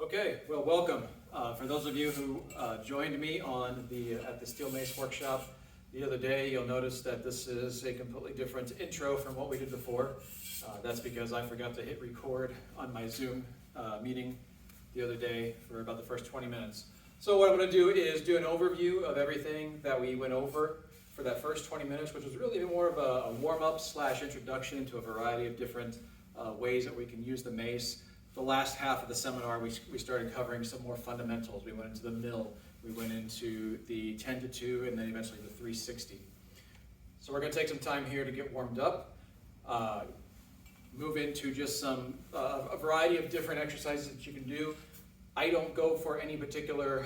Okay, well, welcome. For those of you who joined me on at the Steel Mace workshop the other day, you'll notice that this is a completely different intro from what we did before. That's because I forgot to hit record on my Zoom meeting the other day for about the first 20 minutes. So what I'm going to do is do an overview of everything that we went over for that first 20 minutes, which was really more of a warm-up / introduction to a variety of different ways that we can use the mace. The last half of the seminar, we started covering some more fundamentals. We went into the mill, we went into the 10 to 2, and then eventually the 360. So we're going to take some time here to get warmed up, move into just a variety of different exercises that you can do. I don't go for any particular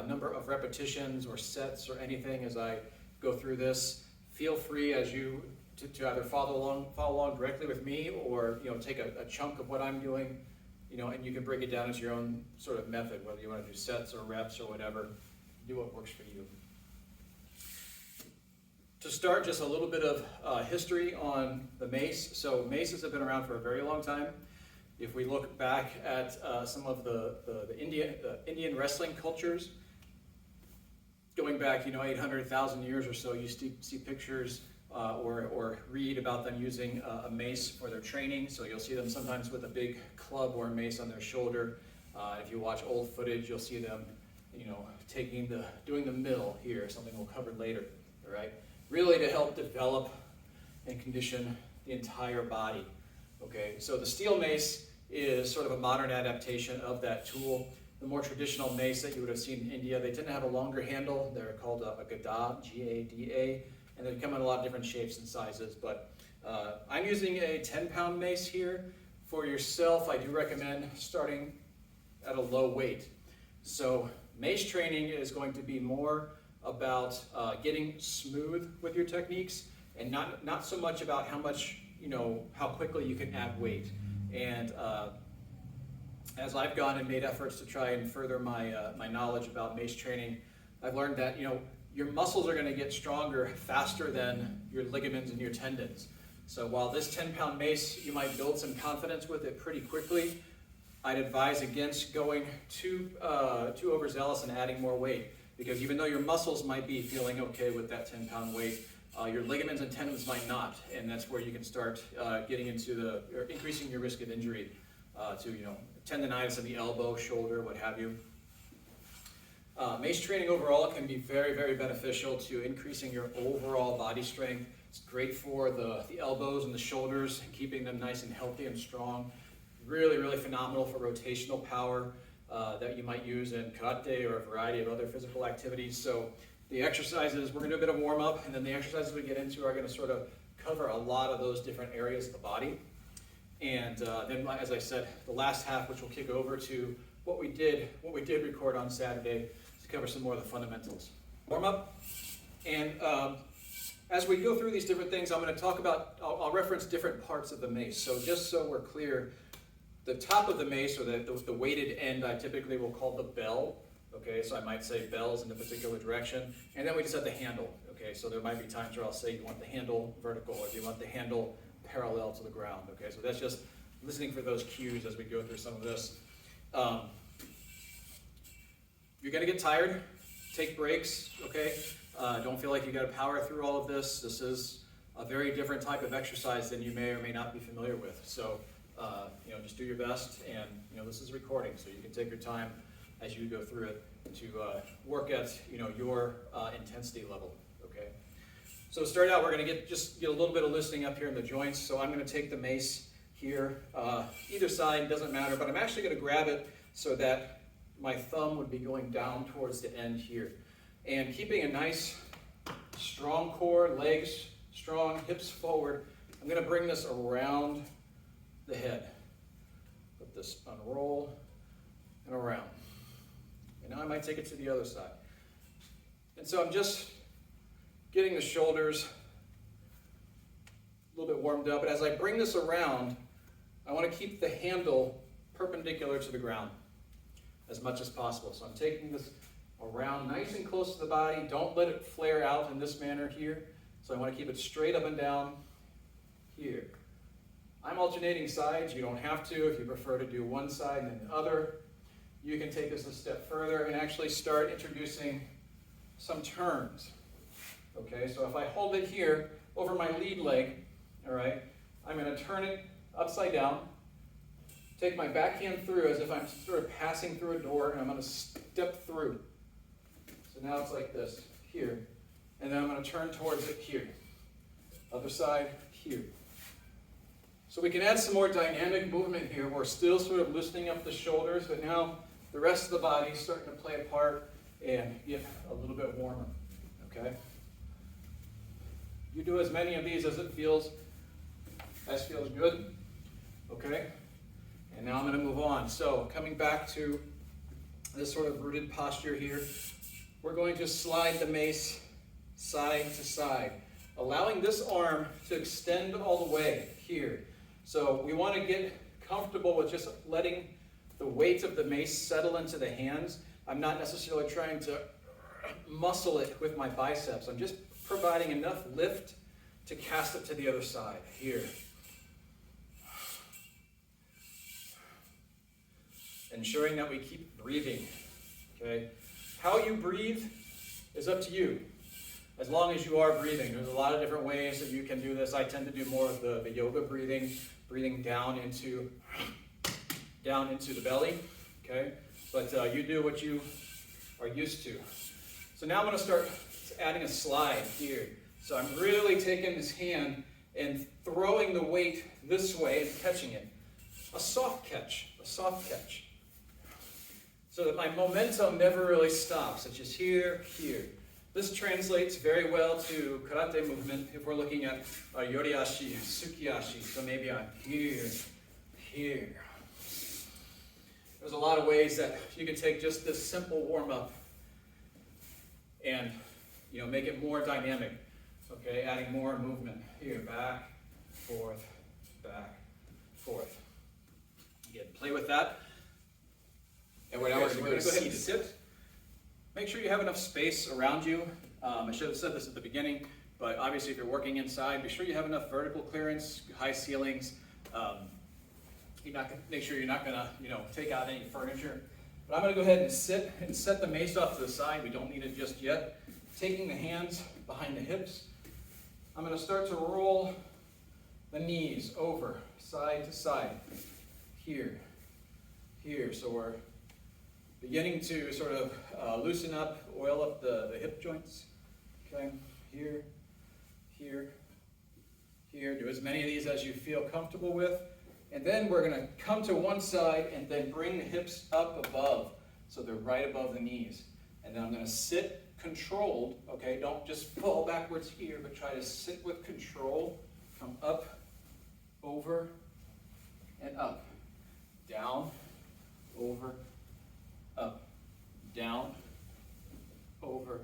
number of repetitions or sets or anything as I go through this. Feel free as you to either follow along directly with me, or take a chunk of what I'm doing. And you can break it down as your own sort of method, whether you want to do sets or reps or whatever. Do what works for you. To start, just a little bit of history on the mace. So maces have been around for a very long time. If we look back at some of the Indian wrestling cultures, going back 800,000 years or so, you see pictures or read about them using a mace for their training. So you'll see them sometimes with a big club or a mace on their shoulder. If you watch old footage, you'll see them, doing the mill here, something we'll cover later. All right, really to help develop and condition the entire body. Okay, so the steel mace is sort of a modern adaptation of that tool. The more traditional mace that you would have seen in India, they tend to have a longer handle. They're called a gada, G-A-D-A. And they come in a lot of different shapes and sizes, but I'm using a 10-pound mace here. For yourself, I do recommend starting at a low weight. So mace training is going to be more about getting smooth with your techniques, and not so much about how quickly you can add weight. And as I've gone and made efforts to try and further my knowledge about mace training, I've learned that your muscles are going to get stronger faster than your ligaments and your tendons. So while this 10-pound mace, you might build some confidence with it pretty quickly, I'd advise against going too overzealous and adding more weight. Because even though your muscles might be feeling okay with that 10-pound weight, your ligaments and tendons might not. And that's where you can start getting into increasing your risk of injury to tendonitis in the elbow, shoulder, what have you. Mace training overall can be very, very beneficial to increasing your overall body strength. It's great for the elbows and the shoulders, keeping them nice and healthy and strong. Really, really phenomenal for rotational power that you might use in karate or a variety of other physical activities. So the exercises, we're going to do a bit of warm up, and then the exercises we get into are going to sort of cover a lot of those different areas of the body. And then, as I said, the last half, which will kick over to what we did record on Saturday, to cover some more of the fundamentals. Warm up, and as we go through these different things, I'm going to talk about, I'll reference different parts of the mace. So just so we're clear, the top of the mace, or the weighted end, I typically will call the bell. Okay, so I might say bells in a particular direction, and then we just have the handle. Okay, so there might be times where I'll say you want the handle vertical, or you want the handle parallel to the ground. Okay, so that's just listening for those cues as we go through some of this. You're going to get tired, take breaks, okay? Don't feel like you got to power through all of this. This is a very different type of exercise than you may or may not be familiar with. So, just do your best, and this is recording, so you can take your time as you go through it to work at your intensity level, okay? So to start out, we're going to get a little bit of loosening up here in the joints. So I'm going to take the mace here, either side, doesn't matter, but I'm actually going to grab it so that my thumb would be going down towards the end here. And keeping a nice strong core, legs strong, hips forward, I'm going to bring this around the head. Let this unroll and around. And now I might take it to the other side. And so I'm just getting the shoulders a little bit warmed up. And as I bring this around, I want to keep the handle perpendicular to the ground as much as possible. So I'm taking this around nice and close to the body. Don't let it flare out in this manner here. So I want to keep it straight up and down here. I'm alternating sides. You don't have to if you prefer to do one side and then the other. you can take this a step further and actually start introducing some turns. Okay, so if I hold it here over my lead leg, all right, I'm going to turn it upside down, take my backhand through as if I'm sort of passing through a door, and I'm going to step through. So now it's like this, here. And then I'm going to turn towards it here. Other side, here. So we can add some more dynamic movement here. We're still sort of loosening up the shoulders, but now the rest of the body is starting to play a part and get a little bit warmer. Okay? You do as many of these as feels good. Okay? And now I'm going to move on. So coming back to this sort of rooted posture here, we're going to slide the mace side to side, allowing this arm to extend all the way here. So we want to get comfortable with just letting the weight of the mace settle into the hands. I'm not necessarily trying to muscle it with my biceps. I'm just providing enough lift to cast it to the other side, here. Ensuring that we keep breathing, okay? How you breathe is up to you, as long as you are breathing. There's a lot of different ways that you can do this. I tend to do more of the yoga breathing down into the belly, okay? But you do what you are used to. So now I'm going to start adding a slide here. So I'm really taking this hand and throwing the weight this way and catching it. A soft catch. So that my momentum never really stops. It's just here, here. This translates very well to karate movement if we're looking at yoriashi, sukiashi. So maybe I'm here, here. There's a lot of ways that you can take just this simple warm-up and make it more dynamic. Okay, adding more movement. Here, back, forth, back, forth. Again, play with that. And we're now going to go ahead and sit. Make sure you have enough space around you. I should have said this at the beginning, but obviously if you're working inside, be sure you have enough vertical clearance, high ceilings. Make sure you're not going to take out any furniture. But I'm going to go ahead and sit and set the mace off to the side. We don't need it just yet. Taking the hands behind the hips. I'm going to start to roll the knees over, side to side. Here, here. So we're beginning to sort of loosen up, oil up the hip joints. Okay, here, here, here. Do as many of these as you feel comfortable with. And then we're going to come to one side and then bring the hips up above. So they're right above the knees. And then I'm going to sit controlled. Okay, don't just fall backwards here, but try to sit with control. Come up, over, and up. Down, over, up, down, over,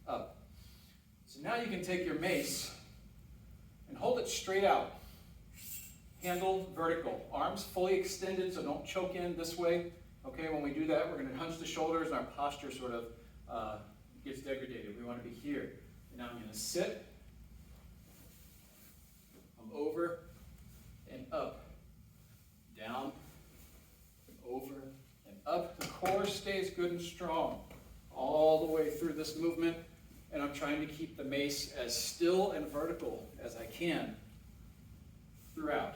up. So now you can take your mace and hold it straight out. Handle vertical. Arms fully extended, so don't choke in this way. Okay, when we do that, we're going to hunch the shoulders and our posture sort of gets degraded. We want to be here. And now I'm going to sit. I'm over and up. Down, over, and up. The core stays good and strong all the way through this movement, and I'm trying to keep the mace as still and vertical as I can throughout.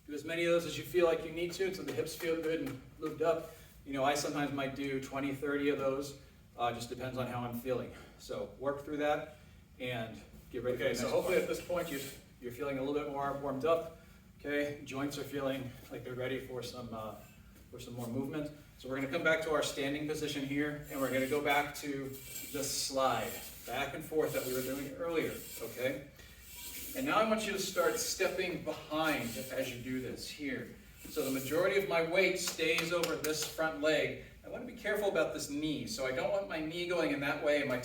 Do as many of those as you feel like you need to until the hips feel good and lubed up. I sometimes might do 20, 30 of those. Just depends on how I'm feeling. So work through that and get ready. Okay, so hopefully at this point you're feeling a little bit more warmed up. Okay, joints are feeling like they're ready for some more movement. So we're going to come back to our standing position here, and we're going to go back to the slide, back and forth that we were doing earlier. Okay. And now I want you to start stepping behind as you do this here. So the majority of my weight stays over this front leg. I want to be careful about this knee. So I don't want my knee going in that way and my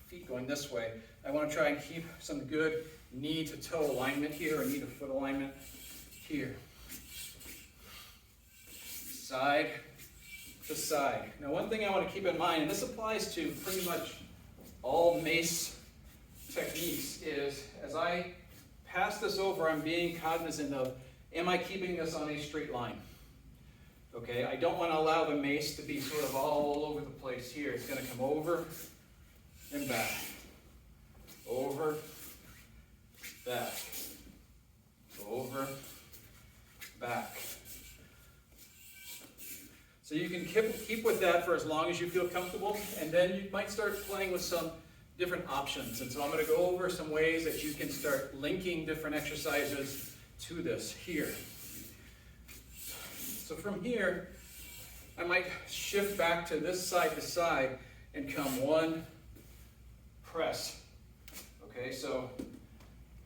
feet going this way. I want to try and keep some good knee to toe alignment here, or knee to foot alignment here. Side the side. Now one thing I want to keep in mind, and this applies to pretty much all mace techniques, is as I pass this over, I'm being cognizant of, am I keeping this on a straight line? Okay, I don't want to allow the mace to be sort of all over the place here. It's going to come over and back. Over, back. Over, back. So you can keep with that for as long as you feel comfortable, and then you might start playing with some different options. And so I'm going to go over some ways that you can start linking different exercises to this here. So from here, I might shift back to this side to side and come one, press. Okay, so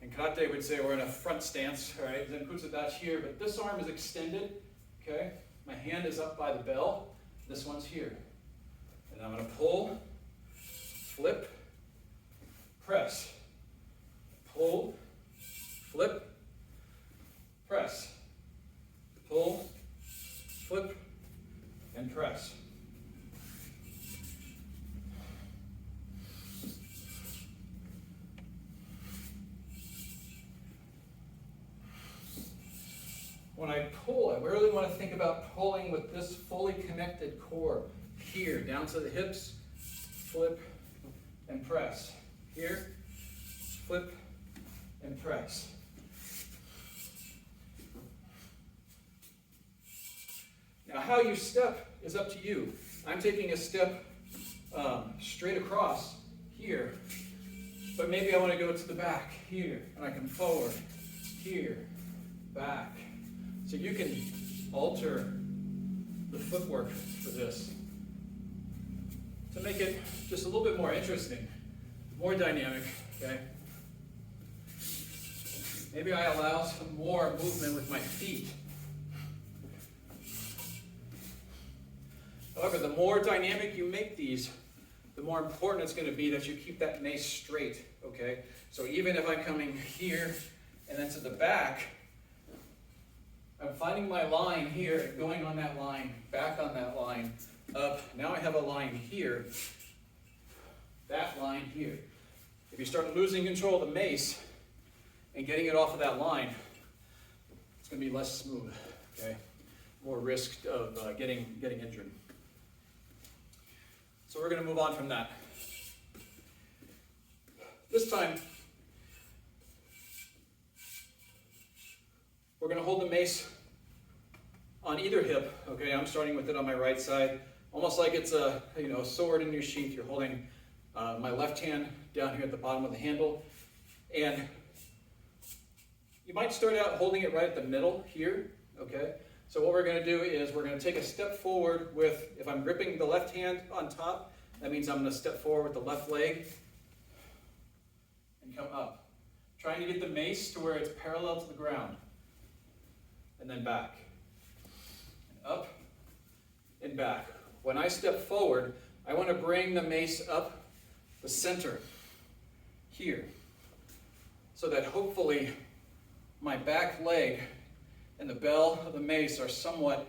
in karate would say we're in a front stance, all right? Then Kutsudai's here, but this arm is extended, okay? My hand is up by the bell. This one's here. And I'm going to pull, flip, press. Pull, flip, press. Pull, flip, and press. When I pull, I really want to think about pulling with this fully connected core here, down to the hips, flip, and press. Here, flip, and press. Now how you step is up to you. I'm taking a step straight across here, but maybe I want to go to the back here, and I come forward, here, back. So you can alter the footwork for this to make it just a little bit more interesting, more dynamic, okay? Maybe I allow some more movement with my feet. However, the more dynamic you make these, the more important it's going to be that you keep that mace straight, okay? So even if I'm coming here and then to the back, I'm finding my line here, going on that line, back on that line, up. Now I have a line here, that line here. If you start losing control of the mace and getting it off of that line, it's going to be less smooth, okay? More risk of getting injured. So we're going to move on from that. This time, we're going to hold the mace on either hip. Okay, I'm starting with it on my right side, almost like it's a sword in your sheath. You're holding my left hand down here at the bottom of the handle, and you might start out holding it right at the middle here. Okay, so what we're going to do is we're going to take a step forward with, if I'm gripping the left hand on top, that means I'm going to step forward with the left leg and come up, trying to get the mace to where it's parallel to the ground. And then back, and up, and back. When I step forward, I want to bring the mace up the center, here, so that hopefully my back leg and the bell of the mace are somewhat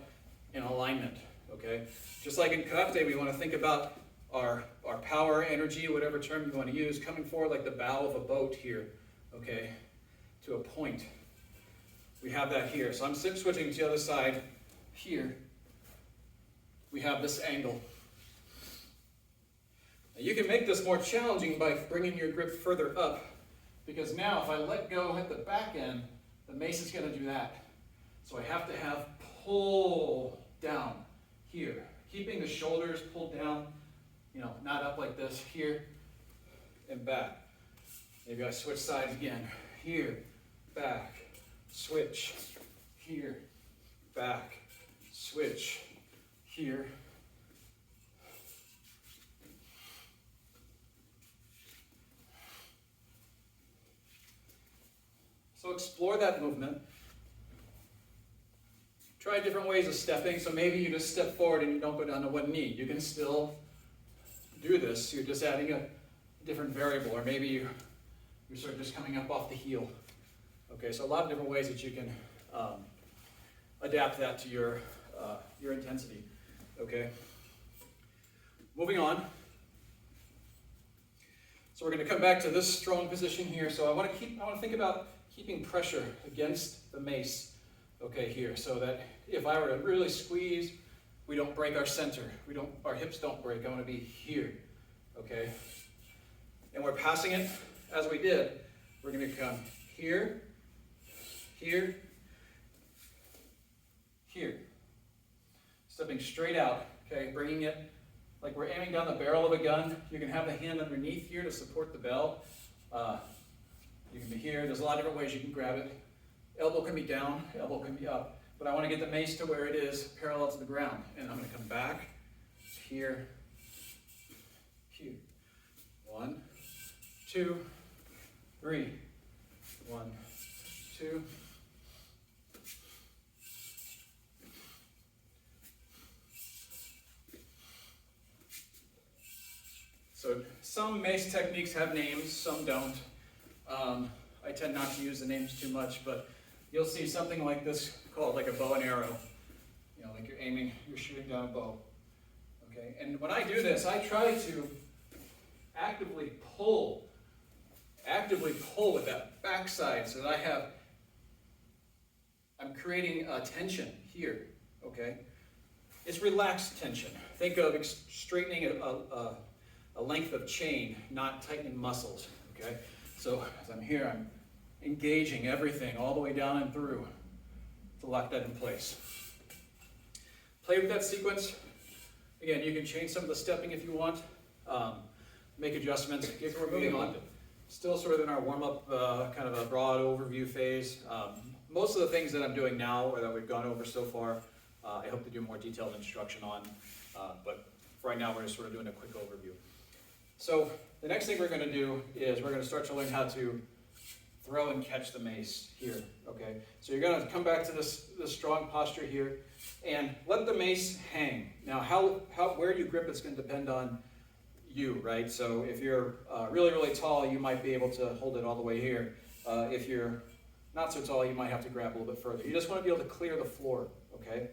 in alignment, okay? Just like in karate, we want to think about our power, energy, whatever term you want to use, coming forward like the bow of a boat here, okay, to a point. We have that here. So I'm switching to the other side here. We have this angle. Now you can make this more challenging by bringing your grip further up, because now if I let go at the back end, the mace is going to do that. So I have to have pull down here, keeping the shoulders pulled down, not up like this, here and back. Maybe I switch sides again, here, back. Switch, here, back, switch, here. So explore that movement. Try different ways of stepping. So maybe you just step forward and you don't go down to one knee. You can still do this. You're just adding a different variable, or maybe you start just coming up off the heel. Okay, so a lot of different ways that you can adapt that to your intensity. okay? Moving on. So we're going to come back to this strong position here. So I want to think about keeping pressure against the mace, okay, here, so that if I were to really squeeze, we don't break our center. Our hips don't break. I want to be here, okay? And we're passing it as we did. We're going to come here, here, here. Stepping straight out, okay? Bringing it like we're aiming down the barrel of a gun. You can have the hand underneath here to support the bell. You can be here. There's a lot of different ways you can grab it. Elbow can be down, elbow can be up. But I want to get the mace to where it is parallel to the ground. And I'm going to come back here, here. 1, 2, 3. 1, 2. So some mace techniques have names, some don't. I tend not to use the names too much, but you'll see something like this called like a bow and arrow. You know, like you're shooting down a bow. Okay, and when I do this, I try to actively pull with that backside so that I'm creating a tension here, okay? It's relaxed tension. Think of straightening a length of chain, not tightening muscles, okay? So as I'm here, I'm engaging everything all the way down and through to lock that in place. Play with that sequence. Again, you can change some of the stepping if you want, make adjustments. If we're moving on, still sort of in our warm-up, kind of a broad overview phase. Most of the things that I'm doing now or that we've gone over so far, I hope to do more detailed instruction on, but for right now we're just sort of doing a quick overview. So the next thing we're going to do is we're going to start to learn how to throw and catch the mace here, okay? So you're going to come back to this strong posture here and let the mace hang. Now where you grip is going to depend on you, right? So if you're really, really tall, you might be able to hold it all the way here. If you're not so tall, you might have to grab a little bit further. You just want to be able to clear the floor, okay?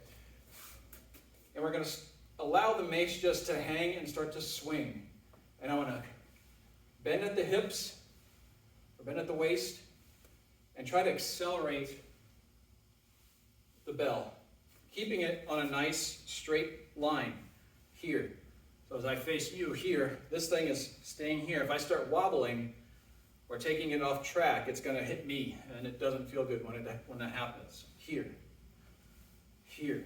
And we're going to allow the mace just to hang and start to swing. And I want to bend at the hips, or bend at the waist, and try to accelerate the bell, keeping it on a nice straight line here. So as I face you here, this thing is staying here. If I start wobbling or taking it off track, it's going to hit me, and it doesn't feel good when that happens. Here, here.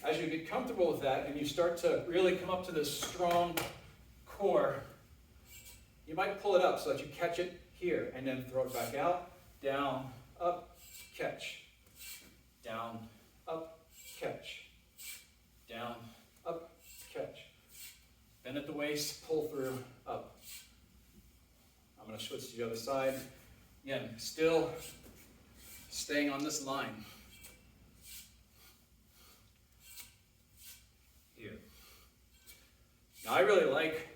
As you get comfortable with that and you start to really come up to this strong core, you might pull it up so that you catch it here and then throw it back out, down, up, catch, down, up, catch, down, up, catch. Bend at the waist, pull through, up. I'm going to switch to the other side. Again, still staying on this line. Here. Now I really like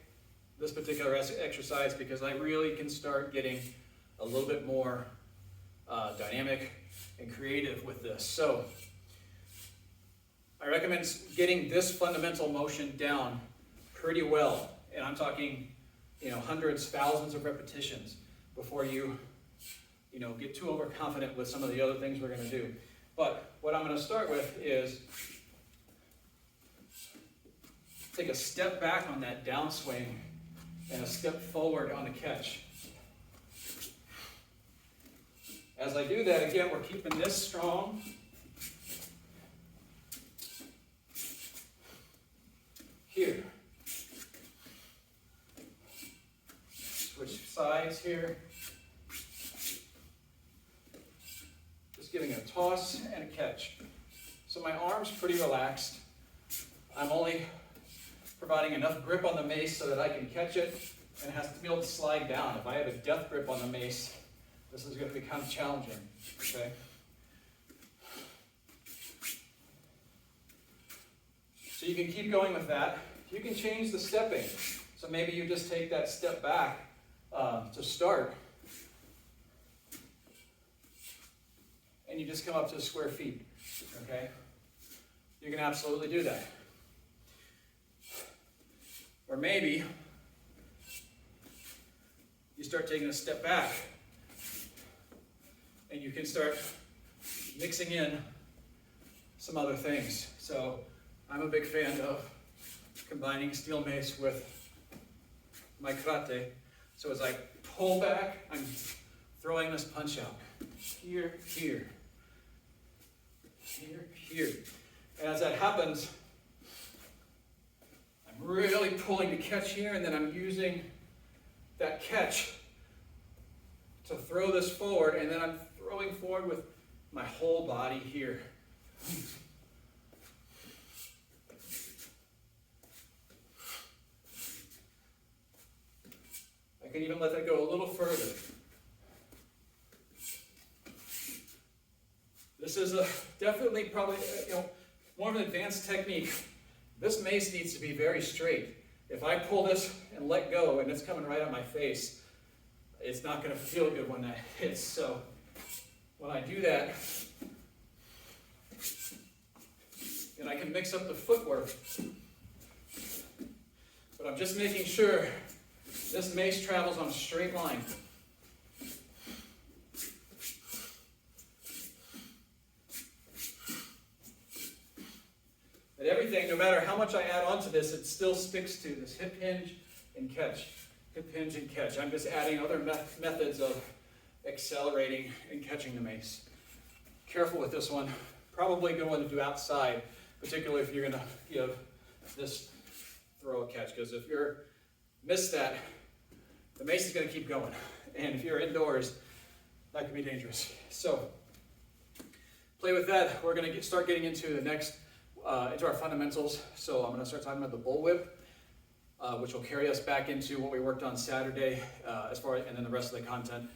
this particular exercise because I really can start getting a little bit more dynamic and creative with this. So I recommend getting this fundamental motion down pretty well, and I'm talking, hundreds, thousands of repetitions before you get too overconfident with some of the other things we're going to do. But what I'm going to start with is take a step back on that downswing and a step forward on the catch. As I do that, again, we're keeping this strong. Here. Switch sides here. Just giving a toss and a catch. So my arm's pretty relaxed. I'm only providing enough grip on the mace so that I can catch it, and it has to be able to slide down. If I have a death grip on the mace, this is going to become challenging, okay? So you can keep going with that. You can change the stepping. So maybe you just take that step back to start, and you just come up to square feet, okay? You can absolutely do that. Or maybe you start taking a step back and you can start mixing in some other things. So I'm a big fan of combining steel mace with my karate. So as I pull back, I'm throwing this punch out. Here, here, here, here. And as that happens, I'm really pulling to catch here, and then I'm using that catch to throw this forward, and then I'm throwing forward with my whole body here. I can even let that go a little further. This is definitely probably more of an advanced technique. This mace needs to be very straight. If I pull this and let go and it's coming right at my face, it's not going to feel good when that hits. So when I do that, and I can mix up the footwork, but I'm just making sure this mace travels on a straight line. That everything, no matter how much I add onto this, it still sticks to this hip hinge and catch. Hip hinge and catch. I'm just adding other methods of accelerating and catching the mace. Careful with this one. Probably going to want to do outside, particularly if you're going to give this throw a catch, because if you're miss that, the mace is going to keep going. And if you're indoors, that can be dangerous. So play with that. We're going to start getting into the next into our fundamentals. So I'm going to start talking about the bullwhip, which will carry us back into what we worked on Saturday, and then the rest of the content,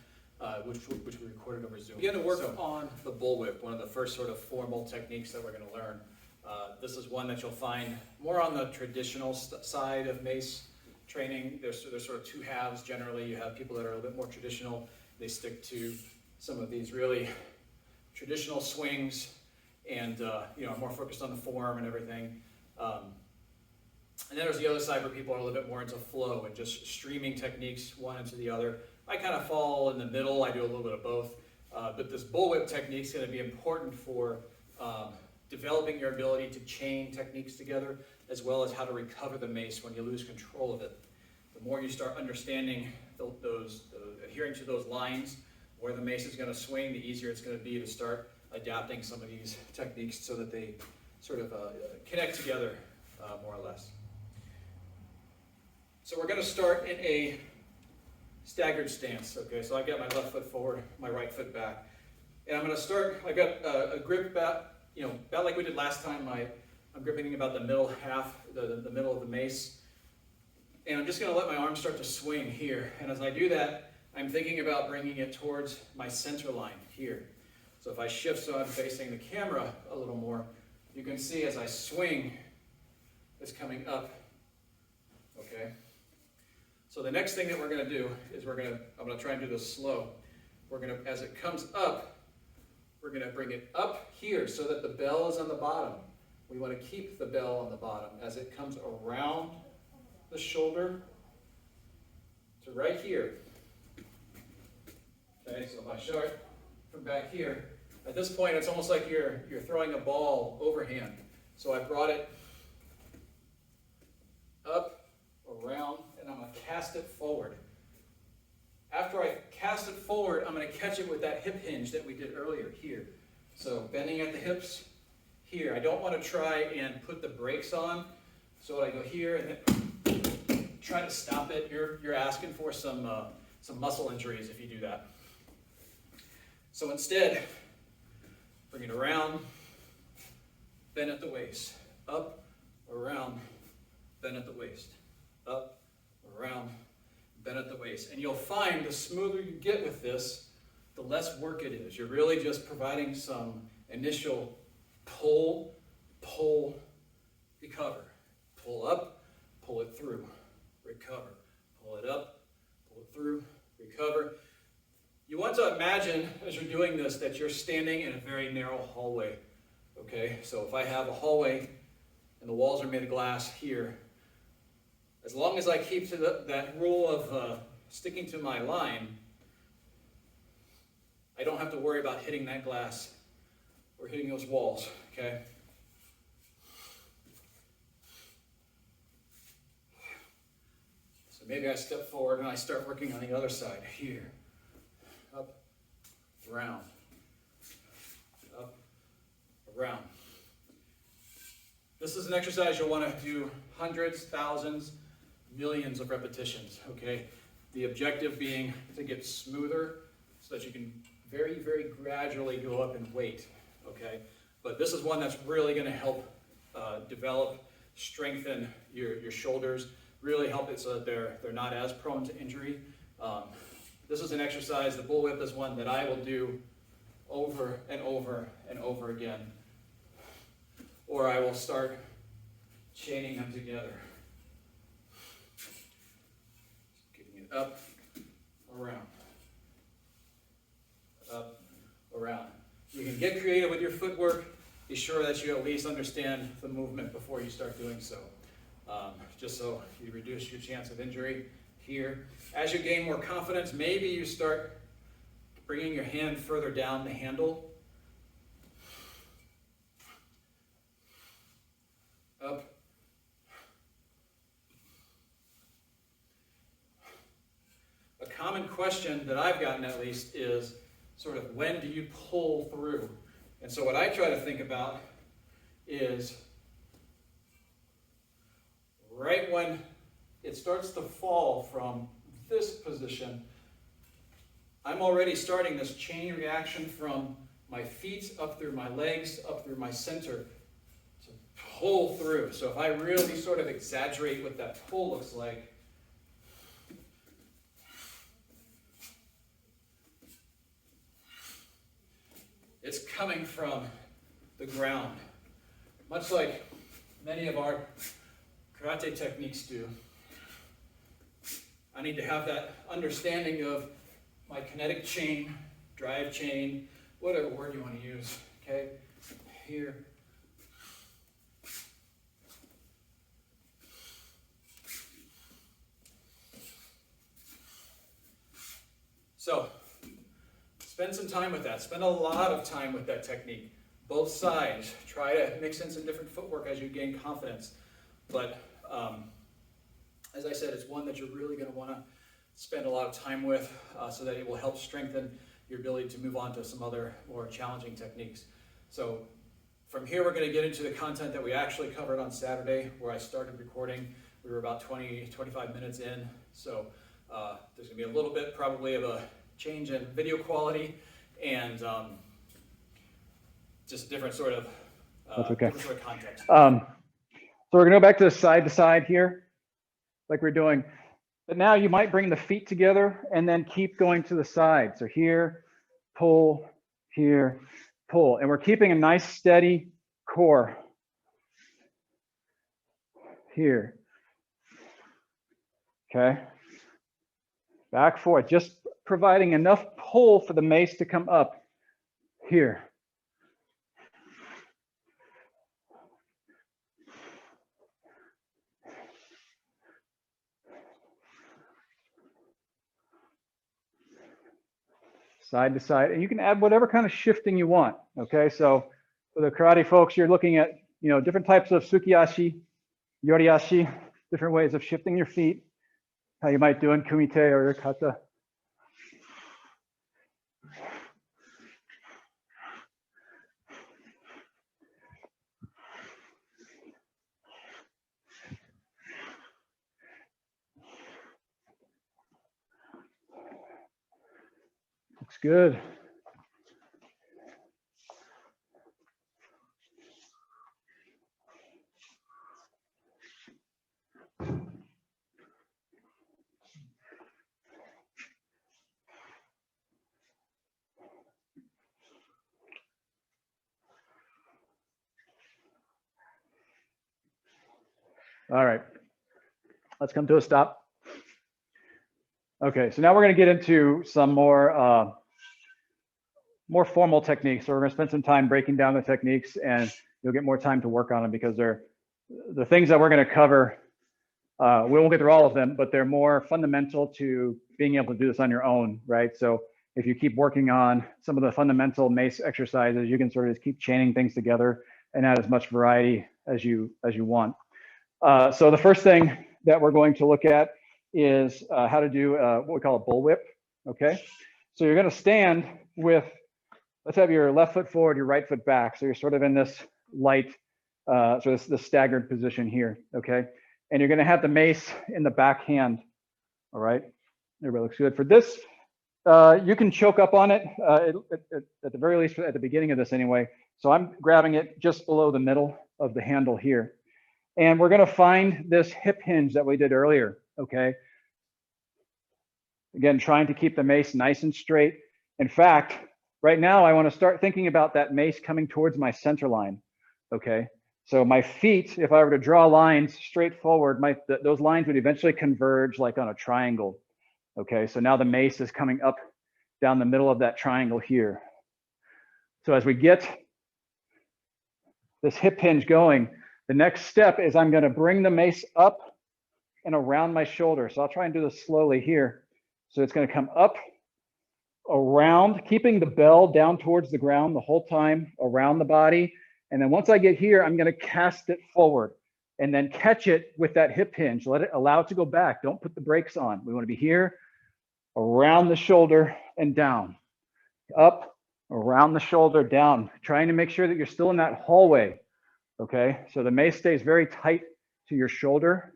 which we recorded over Zoom. Begin to work on the bullwhip, one of the first sort of formal techniques that we're going to learn. This is one that you'll find more on the traditional side of mace training. There's sort of two halves generally. You have people that are a little bit more traditional. They stick to some of these really traditional swings, and are more focused on the form and everything. And then there's the other side where people are a little bit more into flow and just streaming techniques one into the other. I kind of fall in the middle. I do a little bit of both. But this bullwhip technique is going to be important for developing your ability to chain techniques together, as well as how to recover the mace when you lose control of it. The more you start understanding adhering to those lines where the mace is going to swing, the easier it's going to be to start adapting some of these techniques so that they sort of connect together more or less. So we're going to start in a staggered stance. Okay, so I got my left foot forward, my right foot back, and I'm going to start. I got a grip about like we did last time. I'm gripping about the middle half, the middle of the mace, and I'm just going to let my arm start to swing here. And as I do that, I'm thinking about bringing it towards my center line here. So if I shift so I'm facing the camera a little more, you can see as I swing, it's coming up. Okay. So the next thing that we're going to do is I'm going to try and do this slow. As it comes up, we're going to bring it up here so that the bell is on the bottom. We want to keep the bell on the bottom as it comes around the shoulder to right here. Okay, so if I show it from back here, at this point it's almost like you're throwing a ball overhand. So I brought it up, around, and I'm going to cast it forward. After I cast it forward, I'm going to catch it with that hip hinge that we did earlier here. So bending at the hips here. I don't want to try and put the brakes on. So I go here and then try to stop it. You're asking for some muscle injuries if you do that. So instead, bring it around, bend at the waist, up, around, bend at the waist, up, around, bend at the waist. And you'll find the smoother you get with this, the less work it is. You're really just providing some initial pull, recover. Pull up, pull it through, recover. Pull it up, pull it through, recover. You want to imagine, as you're doing this, that you're standing in a very narrow hallway. Okay, so if I have a hallway and the walls are made of glass here, as long as I keep to that rule of sticking to my line, I don't have to worry about hitting that glass or hitting those walls, okay? So maybe I step forward and I start working on the other side, here, up, around, up, around. This is an exercise you'll want to do hundreds, thousands, millions of repetitions, okay? The objective being to get smoother so that you can very, very gradually go up in weight, okay? But this is one that's really going to help develop, strengthen your shoulders, really help it so that they're not as prone to injury. This is an exercise, the bullwhip is one that I will do over and over and over again. Or I will start chaining them together. Getting it up, around, up, around. You can get creative with your footwork. Be sure that you at least understand the movement before you start doing so. Just so you reduce your chance of injury here. As you gain more confidence, maybe you start bringing your hand further down the handle. Up. A common question that I've gotten at least is sort of when do you pull through? And so what I try to think about is right when it starts to fall from this position, I'm already starting this chain reaction from my feet up through my legs, up through my center, to pull through. So if I really sort of exaggerate what that pull looks like, it's coming from the ground, much like many of our karate techniques do. I need to have that understanding of my kinetic chain, drive chain, whatever word you want to use, okay? Here. So, spend some time with that. Spend a lot of time with that technique. Both sides. Try to mix in some different footwork as you gain confidence. But as I said, it's one that you're really going to want to spend a lot of time with so that it will help strengthen your ability to move on to some other more challenging techniques. So from here, we're going to get into the content that we actually covered on Saturday, where I started recording. We were about 25 minutes in. So there's going to be a little bit probably of a change in video quality and just different sort of, different sort of context. So we're going to go back to side here, like we're doing. But now you might bring the feet together and then keep going to the side. So here, pull, here, pull. And we're keeping a nice steady core. Here. Okay. Back, forth. Just providing enough pull for the mace to come up. Here. Side to side, and you can add whatever kind of shifting you want. Okay, so for the karate folks, you're looking at different types of sukiyashi, yoriyashi, different ways of shifting your feet. How you might do in kumite or kata. Looks good. All right, let's come to a stop. Okay, so now we're going to get into some more formal techniques. So we're going to spend some time breaking down the techniques, and you'll get more time to work on them because they're the things that we're going to cover We won't get through all of them, but they're more fundamental to being able to do this on your own, right? So if you keep working on some of the fundamental Mace exercises, you can sort of just keep chaining things together and add as much variety as you want. So the first thing that we're going to look at is how to do what we call a bullwhip, okay? So you're gonna stand with, let's have your left foot forward, your right foot back. So you're sort of in this light, so this the staggered position here, okay? And you're gonna have the mace in the back hand, all right? Everybody looks good. For this, you can choke up on it, at the very least at the beginning of this anyway. So I'm grabbing it just below the middle of the handle here. And we're gonna find this hip hinge that we did earlier, okay? Again, trying to keep the mace nice and straight. In fact, right now I wanna start thinking about that mace coming towards my center line, okay? So my feet, if I were to draw lines straight forward, those lines would eventually converge like on a triangle, okay? So now the mace is coming up down the middle of that triangle here. So as we get this hip hinge going, the next step is I'm gonna bring the mace up and around my shoulder. So I'll try and do this slowly here. So it's gonna come up, around, keeping the bell down towards the ground the whole time, around the body. And then once I get here, I'm gonna cast it forward and then catch it with that hip hinge. Allow it to go back. Don't put the brakes on. We wanna be here, around the shoulder and down. Up, around the shoulder, down. Trying to make sure that you're still in that hallway, okay? So the mace stays very tight to your shoulder.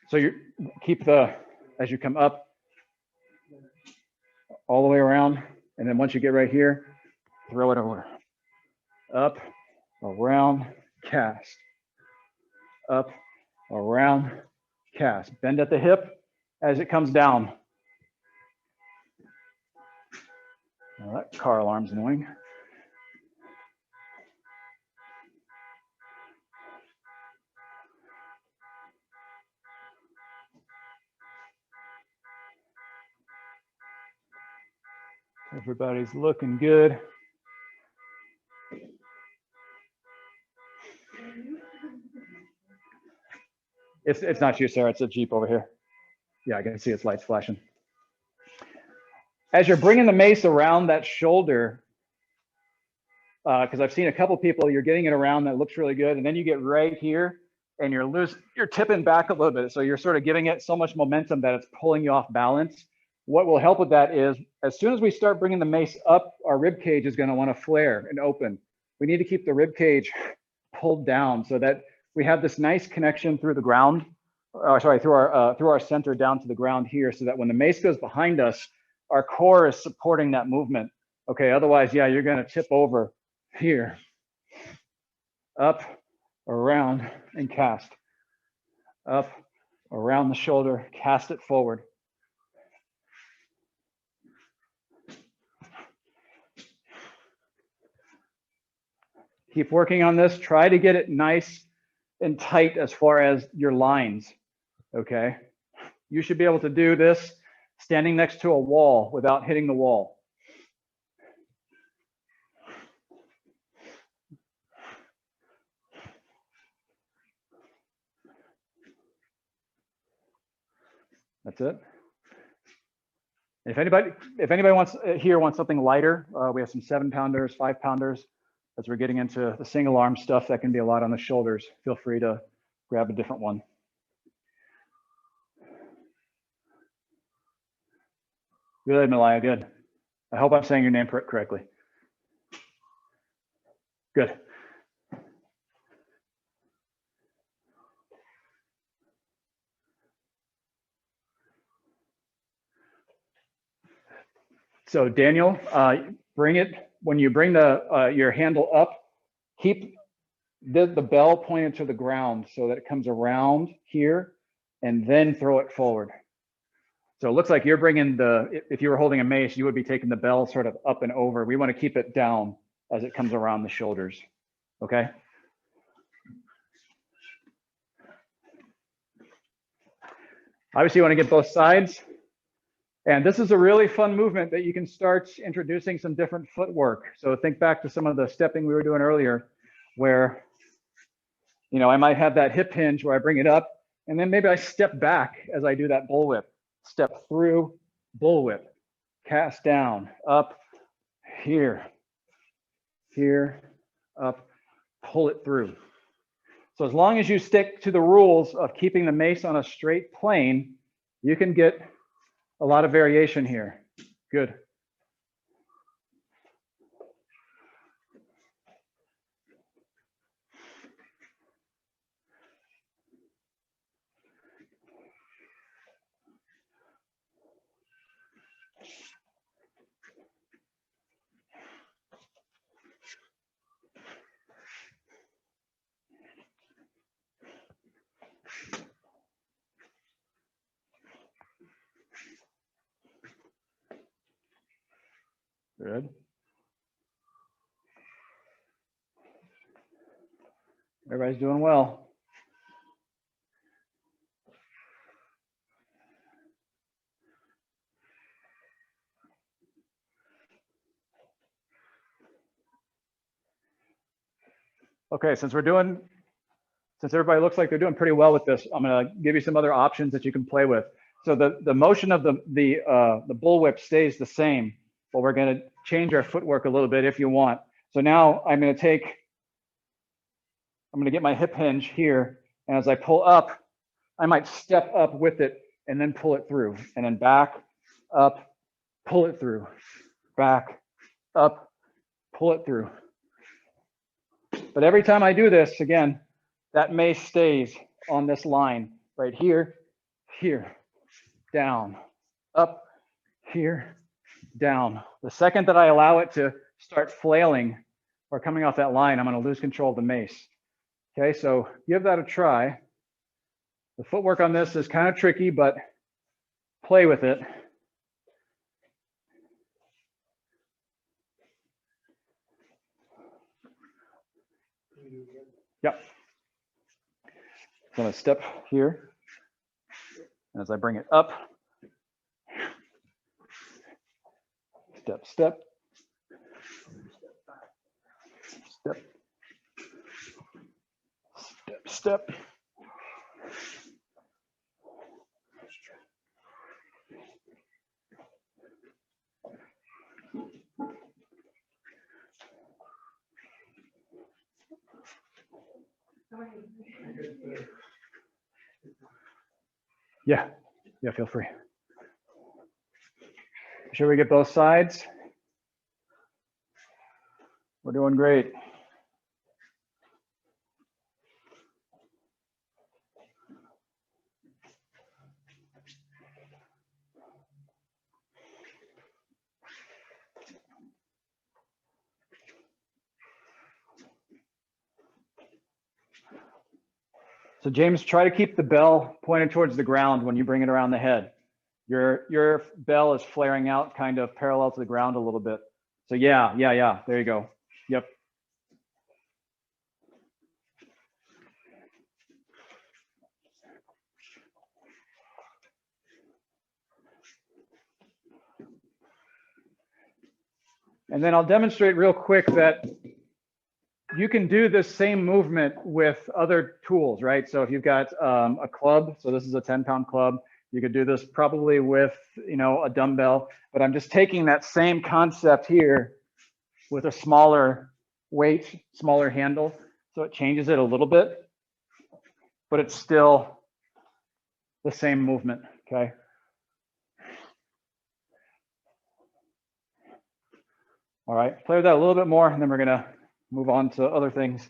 So you keep as you come up, all the way around. And then once you get right here, throw it over. Up, around, cast. Up, around, cast. Bend at the hip as it comes down. Now that car alarm's annoying. Everybody's looking good. It's not you, Sarah. It's a Jeep over here. Yeah, I can see its lights flashing. As you're bringing the mace around that shoulder, because I've seen a couple people, you're getting it around that looks really good, and then you get right here and you're tipping back a little bit. So you're sort of giving it so much momentum that it's pulling you off balance. What will help with that is as soon as we start bringing the mace up, our rib cage is going to want to flare and open. We need to keep the rib cage pulled down so that we have this nice connection through the ground, through our center down to the ground here, so that when the mace goes behind us, our core is supporting that movement. Okay, otherwise, yeah, you're going to tip over here, up, around, and cast. Up, around the shoulder, cast it forward. Keep working on this. Try to get it nice and tight as far as your lines, okay? You should be able to do this standing next to a wall without hitting the wall. That's it. If anybody wants something lighter, we have some 7-pounders, 5-pounders. As we're getting into the single arm stuff, that can be a lot on the shoulders. Feel free to grab a different one. Good, Malaya, good. I hope I'm saying your name correctly. Good. So Daniel, bring it, when you bring your handle up, keep the bell pointed to the ground so that it comes around here and then throw it forward. So it looks like you're bringing if you were holding a mace, you would be taking the bell sort of up and over. We want to keep it down as it comes around the shoulders, okay? Obviously you want to get both sides. And this is a really fun movement that you can start introducing some different footwork. So think back to some of the stepping we were doing earlier, where You know, I might have that hip hinge where I bring it up, and then maybe I step back as I do that bullwhip. Step through, bullwhip, cast down, up, here, here, up, pull it through. So as long as you stick to the rules of keeping the mace on a straight plane, you can get a lot of variation here. Good. Good. Everybody's doing well. Okay, since everybody looks like they're doing pretty well with this, I'm gonna give you some other options that you can play with. So the motion of the bullwhip stays the same, but we're gonna change our footwork a little bit if you want. So now I'm gonna get my hip hinge here, and as I pull up, I might step up with it and then pull it through, and then back, up, pull it through, back, up, pull it through. But every time I do this, again, that mace stays on this line right here, here, down, up, here, down. The second that I allow it to start flailing or coming off that line, I'm going to lose control of the mace. Okay, so give that a try. The footwork on this is kind of tricky, but play with it. Yep. So I'm going to step here. And as I bring it up, step, step, step, step, step. Yeah, feel free. Should we get both sides? We're doing great. So James, try to keep the bell pointed towards the ground when you bring it around the head. Your bell is flaring out kind of parallel to the ground a little bit. So yeah, there you go. Yep. And then I'll demonstrate real quick that you can do this same movement with other tools, right? So if you've got a club, so this is a 10-pound club, you could do this probably with, a dumbbell, but I'm just taking that same concept here with a smaller weight, smaller handle. So it changes it a little bit, but it's still the same movement, okay? All right, play with that a little bit more, and then we're gonna move on to other things.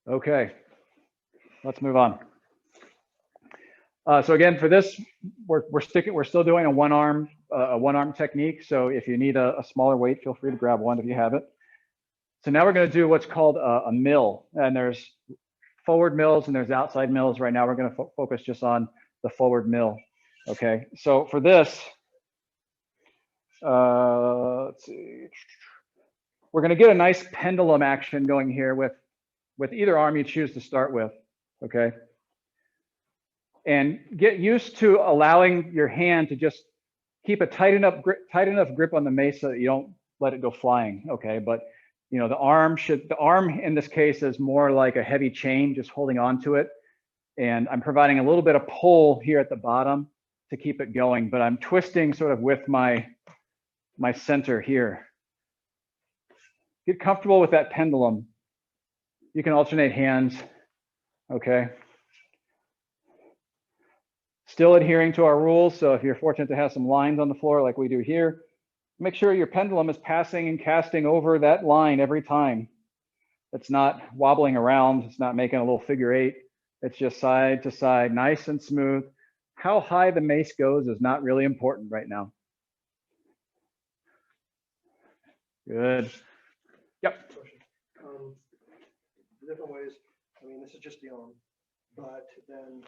Okay, let's move on. So again, for this, we're still doing a one arm technique. So if you need a smaller weight, feel free to grab one if you have it. So now we're going to do what's called a mill, and there's forward mills and there's outside mills. Right now, we're going to focus just on the forward mill. Okay, so for this, let's see. We're going to get a nice pendulum action going here with either arm you choose to start with. Okay, and get used to allowing your hand to just keep a tight enough grip on the mace so that you don't let it go flying. Okay, but you know, the arm in this case is more like a heavy chain, just holding on to it. And I'm providing a little bit of pull here at the bottom to keep it going, but I'm twisting sort of with my center here. Get comfortable with that pendulum. You can alternate hands, okay? Still adhering to our rules, so if you're fortunate to have some lines on the floor like we do here, make sure your pendulum is passing and casting over that line every time. It's not wobbling around, it's not making a little figure eight. It's just side to side, nice and smooth. How high the mace goes is not really important right now. Good. Yep. Different ways. I mean, this is just the arm, but then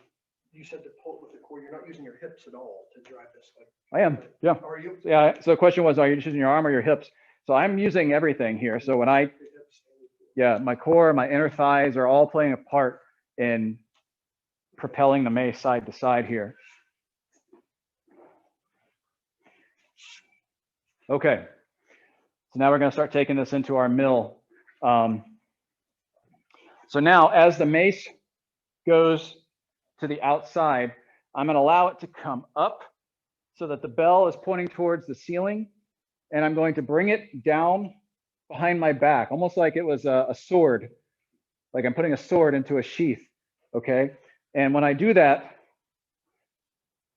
you said to pull it with the core. You're not using your hips at all to drive this. Like I am. Yeah. Are you? Yeah. So the question was, are you just using your arm or your hips? So I'm using everything here. So when yeah, my core, my inner thighs are all playing a part in propelling the mace side to side here. Okay. So now we're going to start taking this into our mill. So now as the mace goes to the outside, I'm going to allow it to come up so that the bell is pointing towards the ceiling, and I'm going to bring it down behind my back, almost like it was a sword, like I'm putting a sword into a sheath, okay? And when I do that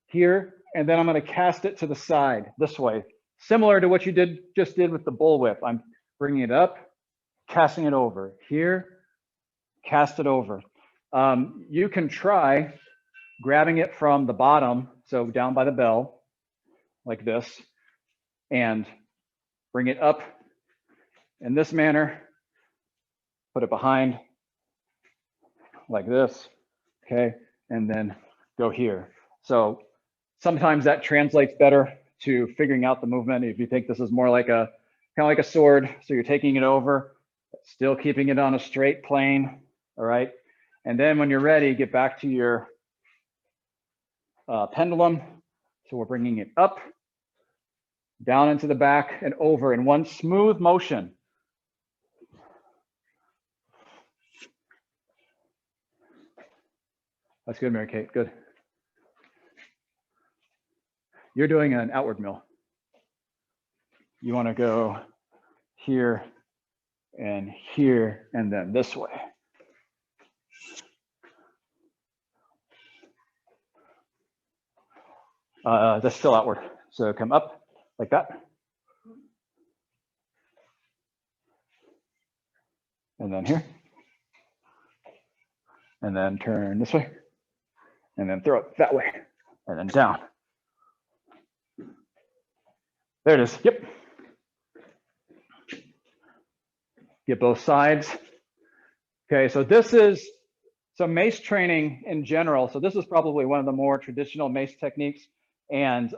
here, and then I'm going to cast it to the side this way, similar to what you just did with the bullwhip. I'm bringing it up, casting it over here, cast it over. You can try grabbing it from the bottom, so down by the bell, like this, and bring it up in this manner, put it behind like this, okay, and then go here. So sometimes that translates better to figuring out the movement. If you think this is more like kind of like a sword, so you're taking it over, still keeping it on a straight plane, all right? And then when you're ready, get back to your pendulum. So we're bringing it up, down into the back and over in one smooth motion. That's good, Mary Kate, good. You're doing an outward mill. You want to go here and then this way. That's still outward. So come up like that. And then here. And then turn this way. And then throw it that way. And then down. There it is. Yep. Get both sides. Okay, so this is some mace training in general. So this is probably one of the more traditional mace techniques. And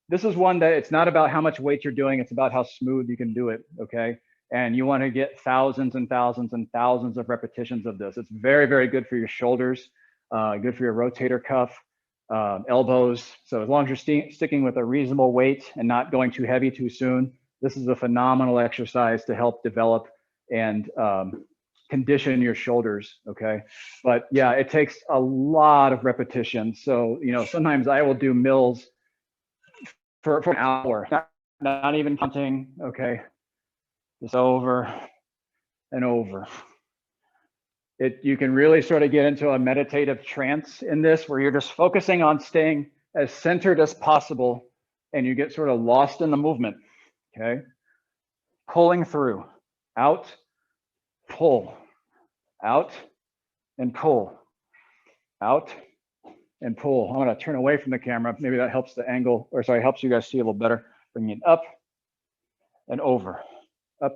this is one that it's not about how much weight you're doing, it's about how smooth you can do it, okay? And you want to get thousands and thousands and thousands of repetitions of this. It's very, very good for your shoulders, good for your rotator cuff, elbows. So as long as you're sticking with a reasonable weight and not going too heavy too soon, this is a phenomenal exercise to help develop and condition your shoulders, okay? But yeah, it takes a lot of repetition. So, you know, sometimes I will do mills for an hour, not even counting, okay? Just over and over. You can really sort of get into a meditative trance in this where you're just focusing on staying as centered as possible and you get sort of lost in the movement, okay? Pulling through, out, pull, out and pull, out and pull. I'm going to turn away from the camera. Maybe that helps the angle, or sorry, helps you guys see a little better. Bring it up and over, up.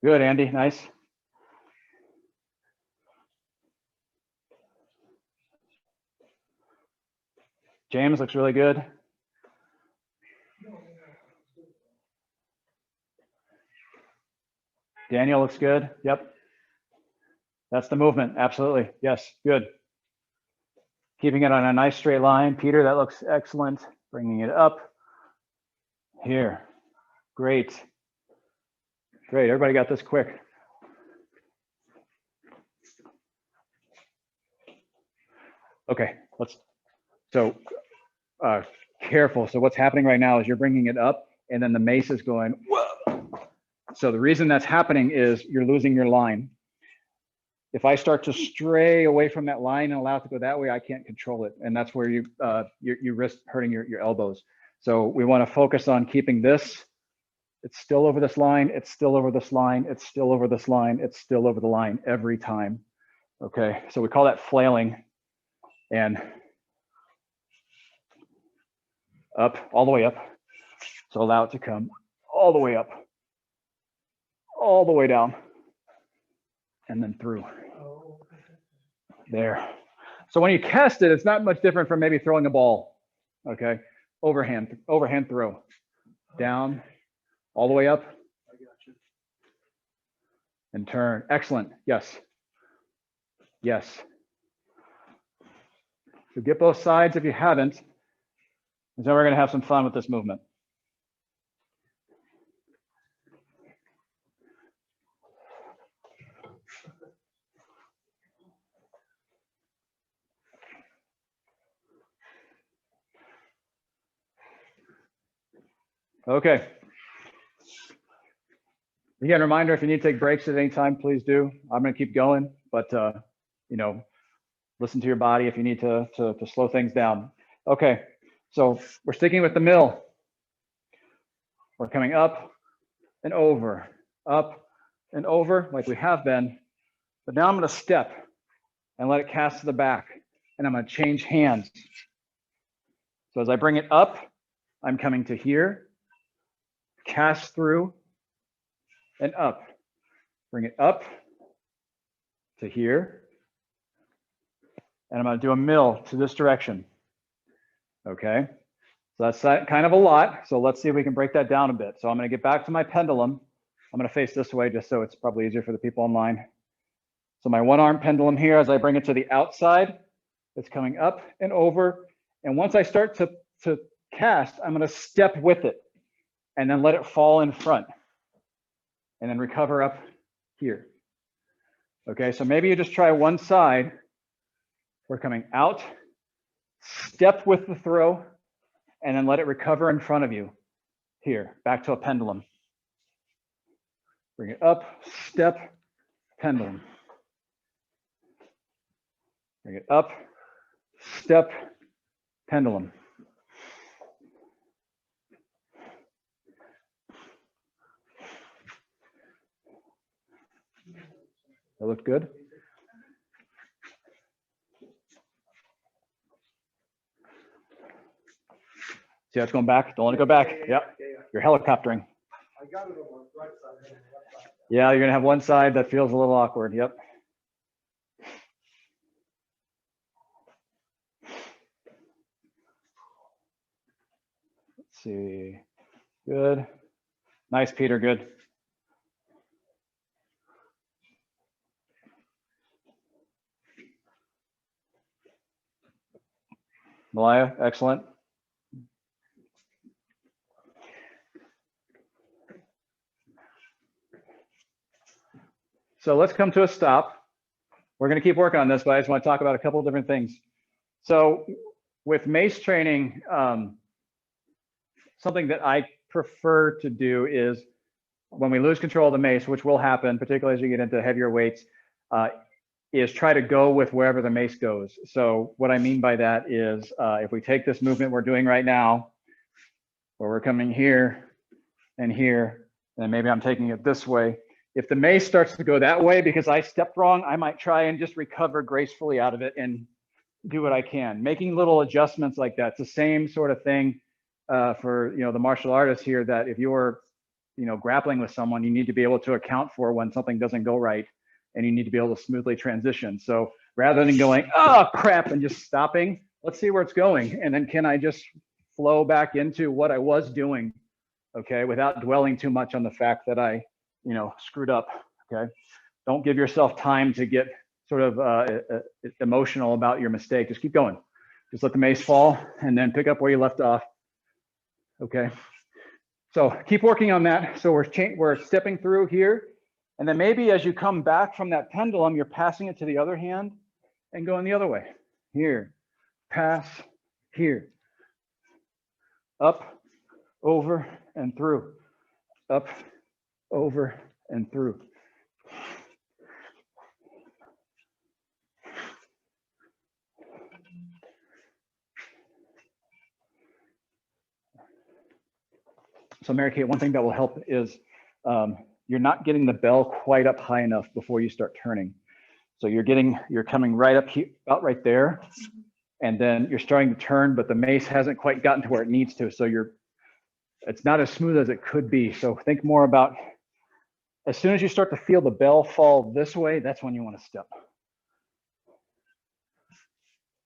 Good, Andy, nice. James looks really good. Daniel looks good. Yep. That's the movement. Absolutely. Yes. Good. Keeping it on a nice straight line. Peter, that looks excellent. Bringing it up. Here. Great. Great. Everybody got this quick. Okay. Careful. So what's happening right now is you're bringing it up and then the mace is going, whoa. So the reason that's happening is you're losing your line. If I start to stray away from that line and allow it to go that way, I can't control it. And that's where you risk hurting your elbows. So we want to focus on keeping this. It's still over this line. It's still over this line. It's still over this line. It's still over the line every time. Okay, so we call that flailing. And up, all the way up. So allow it to come all the way up, all the way down, and then through. There. So when you cast it, it's not much different from maybe throwing a ball. Okay, overhand throw, down, all the way up, and turn. Excellent. Yes. Yes. So get both sides if you haven't. And then we're going to have some fun with this movement. Okay. Again, reminder, if you need to take breaks at any time, please do. I'm going to keep going, but you know, listen to your body if you need to slow things down. Okay, so we're sticking with the mill. We're coming up and over like we have been, but now I'm going to step and let it cast to the back, and I'm going to change hands. So as I bring it up, I'm coming to here, cast through, and up. Bring it up to here, and I'm going to do a mill to this direction. Okay, so that's kind of a lot. So let's see if we can break that down a bit. So I'm going to get back to my pendulum. I'm going to face this way just so it's probably easier for the people online. So my one arm pendulum here, as I bring it to the outside, it's coming up and over. And once I start to cast, I'm going to step with it and then let it fall in front and then recover up here. Okay, so maybe you just try one side. We're coming out, step with the throw, and then let it recover in front of you. Here, back to a pendulum. Bring it up, step, pendulum. Bring it up, step, pendulum. That looked good. See how it's going back? Don't let it go back. Yep. You're helicoptering. I got it on the right side and the left side. Yeah, you're going to have one side that feels a little awkward. Yep. Let's see. Good. Nice, Peter. Good. Malaya, excellent. So let's come to a stop. We're going to keep working on this, but I just want to talk about a couple of different things. So with mace training, something that I prefer to do is when we lose control of the mace, which will happen, particularly as you get into heavier weights, is try to go with wherever the mace goes. So what I mean by that is if we take this movement we're doing right now, where we're coming here, and maybe I'm taking it this way. If the mace starts to go that way because I stepped wrong, I might try and just recover gracefully out of it and do what I can. Making little adjustments like that. It's the same sort of thing for the martial artists here, that if you're grappling with someone, you need to be able to account for when something doesn't go right, and you need to be able to smoothly transition. So rather than going, oh crap, and just stopping, let's see where it's going. And then can I just flow back into what I was doing, okay, without dwelling too much on the fact that I, screwed up, okay? Don't give yourself time to get sort of emotional about your mistake. Just keep going. Just let the mace fall and then pick up where you left off, okay? So keep working on that. So we're stepping through here. And then maybe as you come back from that pendulum, you're passing it to the other hand and going the other way. Here, pass, here. Up, over, and through. Up, over, and through. So Mary Kate, one thing that will help is you're not getting the bell quite up high enough before you start turning. So you're coming right up here, about right there, and then you're starting to turn, but the mace hasn't quite gotten to where it needs to. So it's not as smooth as it could be. So think more about, as soon as you start to feel the bell fall this way, that's when you want to step.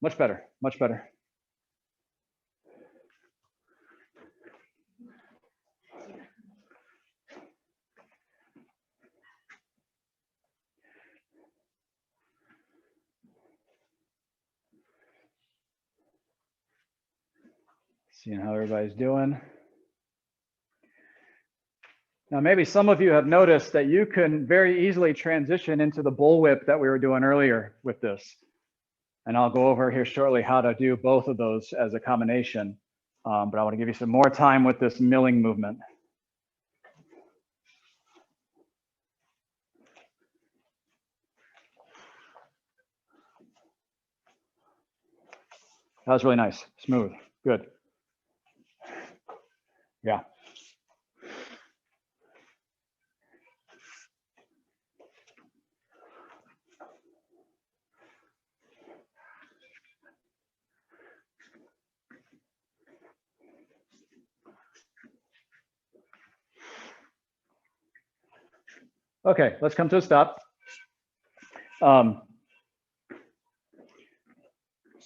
Much better, much better. Seeing how everybody's doing. Now, maybe some of you have noticed that you can very easily transition into the bullwhip that we were doing earlier with this. And I'll go over here shortly how to do both of those as a combination. But I want to give you some more time with this milling movement. That was really nice, smooth, good. Yeah. Okay, let's come to a stop. So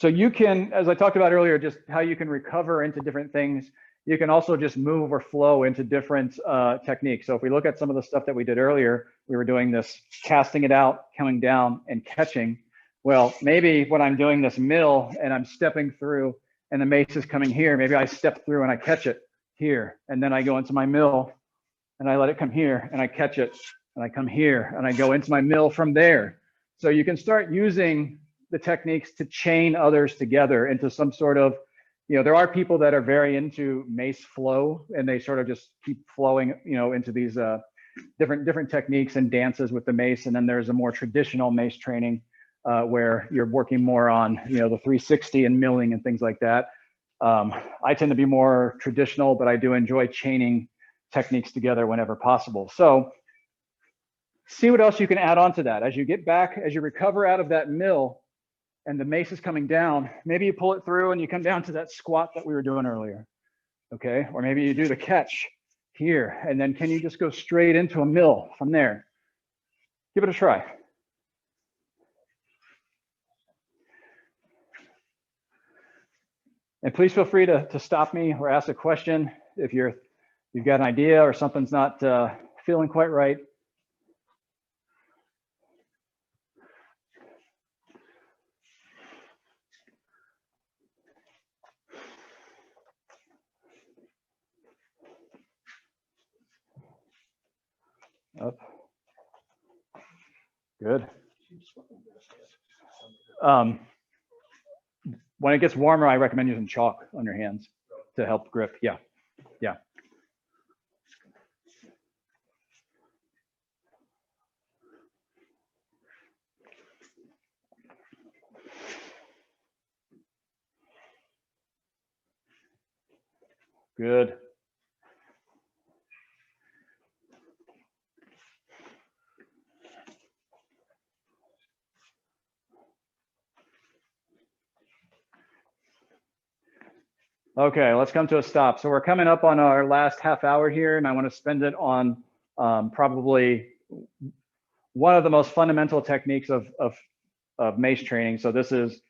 you can, as I talked about earlier, just how you can recover into different things. You can also just move or flow into different techniques. So if we look at some of the stuff that we did earlier, we were doing this casting it out, coming down, and catching. Well, maybe when I'm doing this mill and I'm stepping through and the mace is coming here, maybe I step through and I catch it here. And then I go into my mill and I let it come here and I catch it and I come here and I go into my mill from there. So you can start using the techniques to chain others together into some sort of, there are people that are very into mace flow and they sort of just keep flowing, into these different techniques and dances with the mace. And then there's a more traditional mace training where you're working more on, the 360 and milling and things like that. I tend to be more traditional, but I do enjoy chaining techniques together whenever possible. So see what else you can add on to that. As you get back, as you recover out of that mill, and the mace is coming down, maybe you pull it through and you come down to that squat that we were doing earlier, okay? Or maybe you do the catch here, and then can you just go straight into a mill from there? Give it a try. And please feel free to stop me or ask a question if you've got an idea or something's not feeling quite right. Up. Good. When it gets warmer, I recommend using chalk on your hands to help grip. Yeah, yeah. Good. Okay, let's come to a stop. So we're coming up on our last half hour here, and I want to spend it on probably one of the most fundamental techniques of mace training. So this is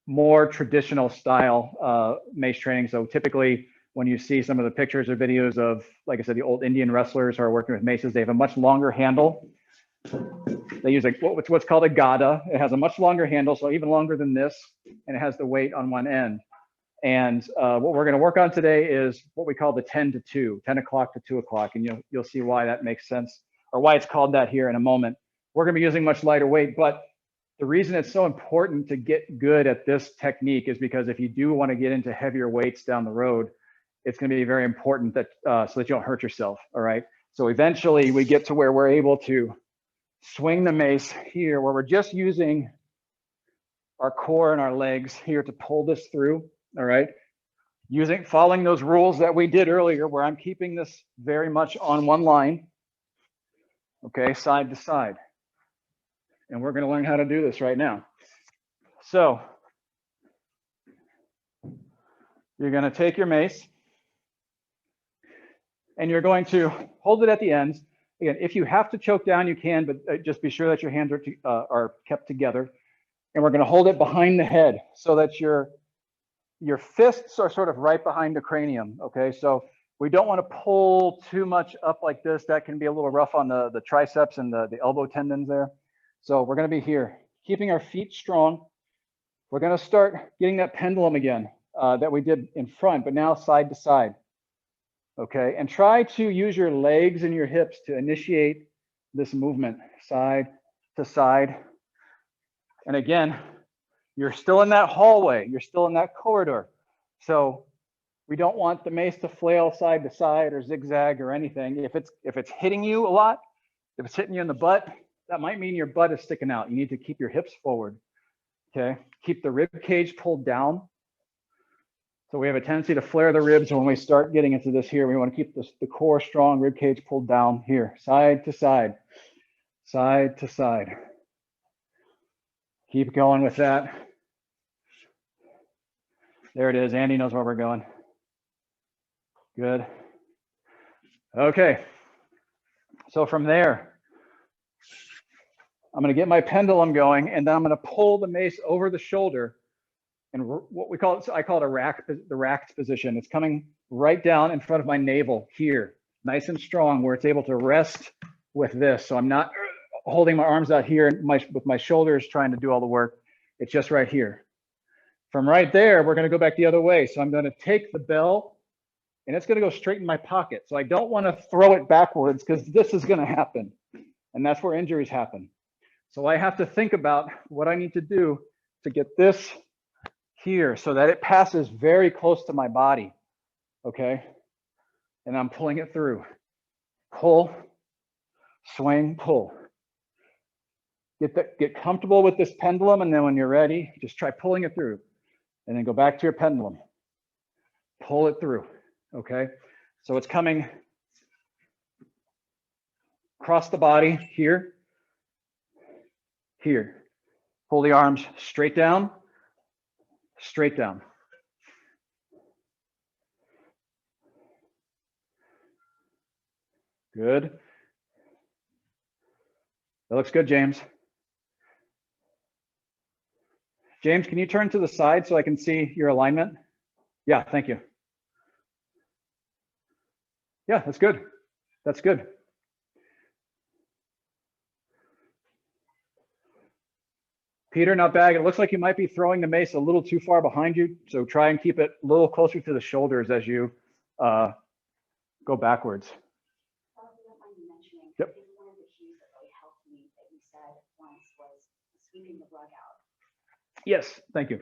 more traditional style mace training. So typically when you see some of the pictures or videos of, like I said, the old Indian wrestlers who are working with maces, they have a much longer handle. They use what's called a gada. It has a much longer handle, so even longer than this, and it has the weight on one end. And what we're going to work on today is what we call the 10 to 2, 10 o'clock to 2 o'clock, and you'll see why that makes sense, or why it's called that here in a moment. We're going to be using much lighter weight, but the reason it's so important to get good at this technique is because if you do want to get into heavier weights down the road, it's going to be very important that so that you don't hurt yourself. All right. So eventually we get to where we're able to swing the mace here, where we're just using our core and our legs here to pull this through. All right. Following those rules that we did earlier, where I'm keeping this very much on one line. Okay, side to side. And we're going to learn how to do this right now. So you're going to take your mace and you're going to hold it at the ends. Again, if you have to choke down, you can, but just be sure that your hands are kept together. And we're going to hold it behind the head so that your fists are sort of right behind the cranium. Okay, so we don't want to pull too much up like this. That can be a little rough on the triceps and the elbow tendons there. So we're going to be here, keeping our feet strong. We're going to start getting that pendulum again that we did in front, but now side to side. Okay, and try to use your legs and your hips to initiate this movement, side to side. And again, you're still in that hallway, you're still in that corridor. So we don't want the mace to flail side to side or zigzag or anything. If it's hitting you a lot, if it's hitting you in the butt, that might mean your butt is sticking out. You need to keep your hips forward. Okay, keep the rib cage pulled down. So we have a tendency to flare the ribs when we start getting into this here. We want to keep the core strong, rib cage pulled down here, side to side, side to side. Keep going with that. There it is. Andy knows where we're going. Good. Okay. So from there, I'm going to get my pendulum going, and then I'm going to pull the mace over the shoulder. And what we call it, I call it the racked position. It's coming right down in front of my navel here, nice and strong, where it's able to rest with this. So I'm not holding my arms out here with my shoulders trying to do all the work. It's just right here. From right there, we're going to go back the other way. So I'm going to take the bell, and it's going to go straight in my pocket. So I don't want to throw it backwards because this is going to happen. And that's where injuries happen. So I have to think about what I need to do to get this here so that it passes very close to my body. Okay. And I'm pulling it through. Pull, swing, pull. Get comfortable with this pendulum, and then when you're ready, just try pulling it through. And then go back to your pendulum. Pull it through. Okay. So it's coming across the body here. Here. Pull the arms straight down. Straight down. Good. That looks good, James. James, can you turn to the side so I can see your alignment? Yeah, thank you. Yeah, that's good. That's good. Peter, not bad. It looks like you might be throwing the mace a little too far behind you, so try and keep it a little closer to the shoulders as you go backwards. Yep. One of the cues that really helped me that you said once was sweeping the rug out. Yes, thank you.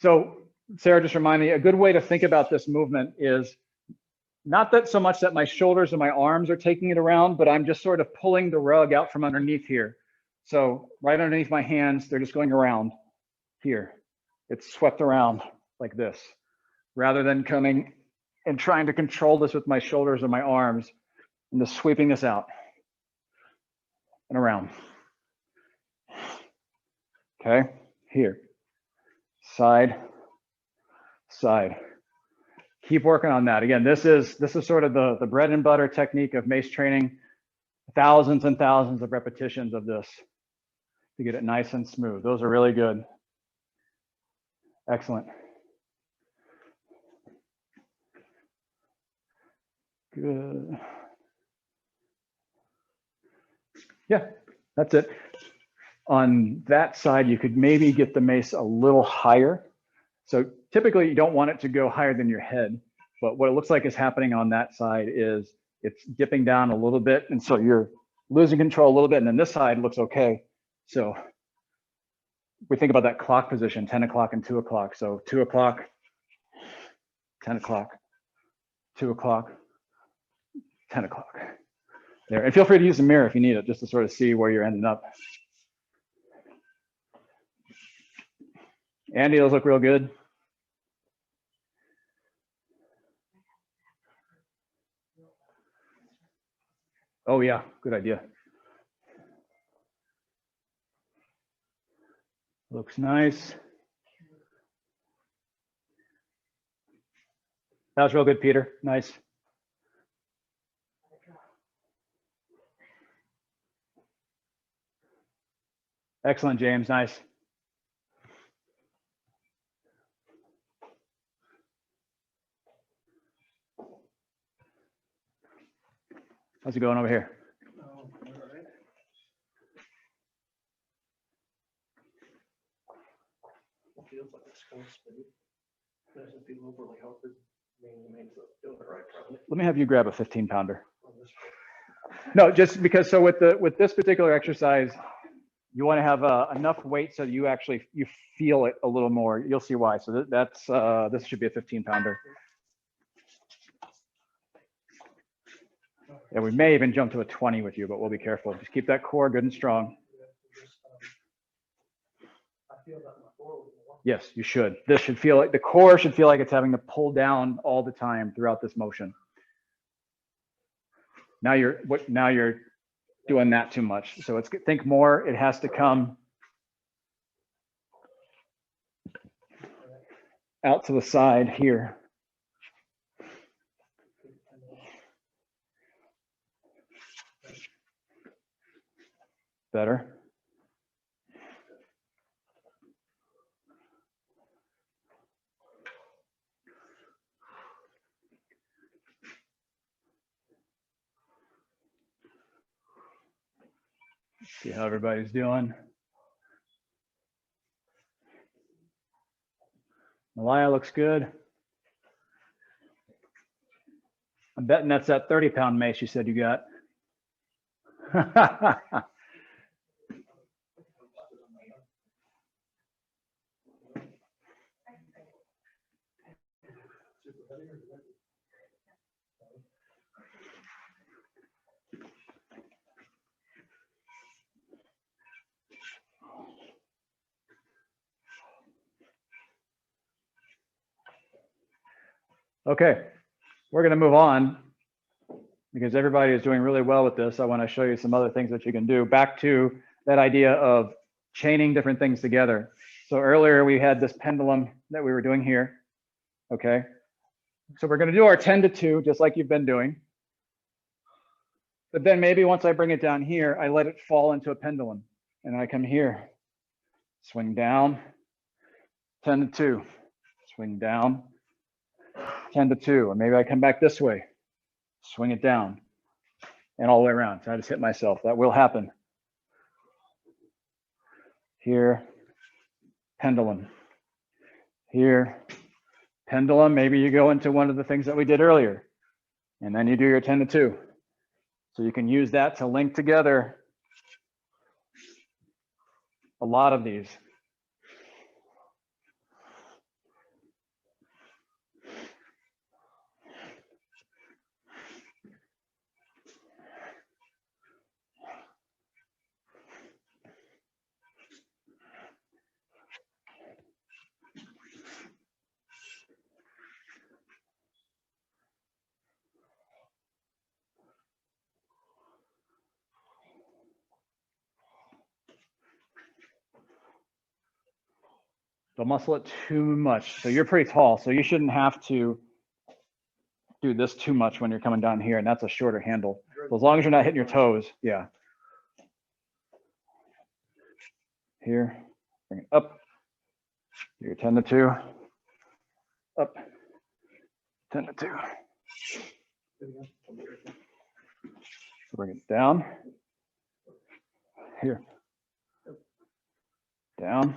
So Sarah just reminded me, a good way to think about this movement is not that so much that my shoulders and my arms are taking it around, but I'm just sort of pulling the rug out from underneath here. So right underneath my hands, they're just going around here. It's swept around like this, rather than coming and trying to control this with my shoulders and my arms. I'm just sweeping this out and around. Okay, here, side, side. Keep working on that. Again, this is sort of the bread and butter technique of mace training. Thousands and thousands of repetitions of this to get it nice and smooth. Those are really good. Excellent. Good. Yeah, that's it. On that side, you could maybe get the mace a little higher. So typically you don't want it to go higher than your head, but what it looks like is happening on that side is it's dipping down a little bit. And so you're losing control a little bit. And then this side looks okay. So we think about that clock position, 10 o'clock and 2 o'clock. So 2 o'clock, 10 o'clock, 2 o'clock, 10 o'clock. There. And feel free to use the mirror if you need it, just to sort of see where you're ending up. Andy, those look real good. Oh yeah, good idea. Looks nice. That was real good, Peter. Nice. Excellent, James. Nice. How's it going over here? Oh, all right. It feels like it's kind of smooth. Doesn't feel overly awkward. I mean, the main's doing it right, probably. Let me have you grab a 15-pounder. On this No, just because, so with this particular exercise, you want to have enough weight so you feel it a little more. You'll see why. So this should be a 15-pounder. Yeah, we may even jump to a 20 with you, but we'll be careful. Just keep that core good and strong. I feel that my core was more. Yes, you should. This should feel like the core should feel like it's having to pull down all the time throughout this motion. Now you're doing that too much. So think more. It has to come out to the side here. Better. See how everybody's doing. Malaya looks good. I'm betting that's that 30-pound mace you said you got. Okay, we're going to move on because everybody is doing really well with this. I want to show you some other things that you can do. Back to that idea of chaining different things together. So earlier we had this pendulum that we were doing here. Okay, so we're going to do our 10 to 2, just like you've been doing. But then maybe once I bring it down here, I let it fall into a pendulum. And I come here, swing down, 10 to 2, swing down, 10 to 2, or maybe I come back this way, swing it down, and all the way around. So I just hit myself. That will happen. Here, pendulum. Here, pendulum. Maybe you go into one of the things that we did earlier, and then you do your 10 to 2. So you can use that to link together a lot of these. Don't muscle it too much. So you're pretty tall, so you shouldn't have to do this too much when you're coming down here, and that's a shorter handle. So as long as you're not hitting your toes, yeah. Here, bring it up. Here, 10 to 2. Up, 10 to 2. Bring it down. Here. Down.